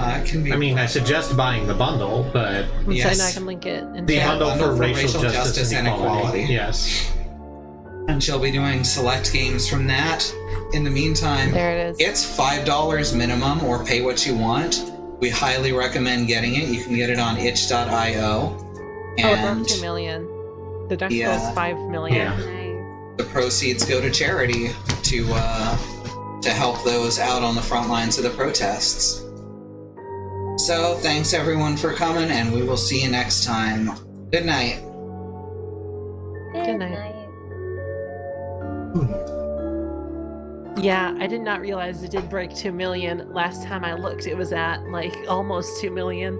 It can be. I mean, I suggest buying the bundle, but Yes. So I can link it in the chat. bundle for racial justice justice and and equality. equality. Yes. And she'll be doing select games from that. In the meantime, There it is. it's $5 minimum or pay what you want. We highly recommend getting it. You can get it on itch.io. Oh, it And broke 2 million. The next Yeah. goal is 5 million. Yeah. Nice. the proceeds go to charity to help those out on the front lines of the protests. So, thanks everyone for coming, and we will see you next time. Good night. Good night. Yeah, I did not realize it did break 2 million. Last time I looked, it was at like almost 2 million.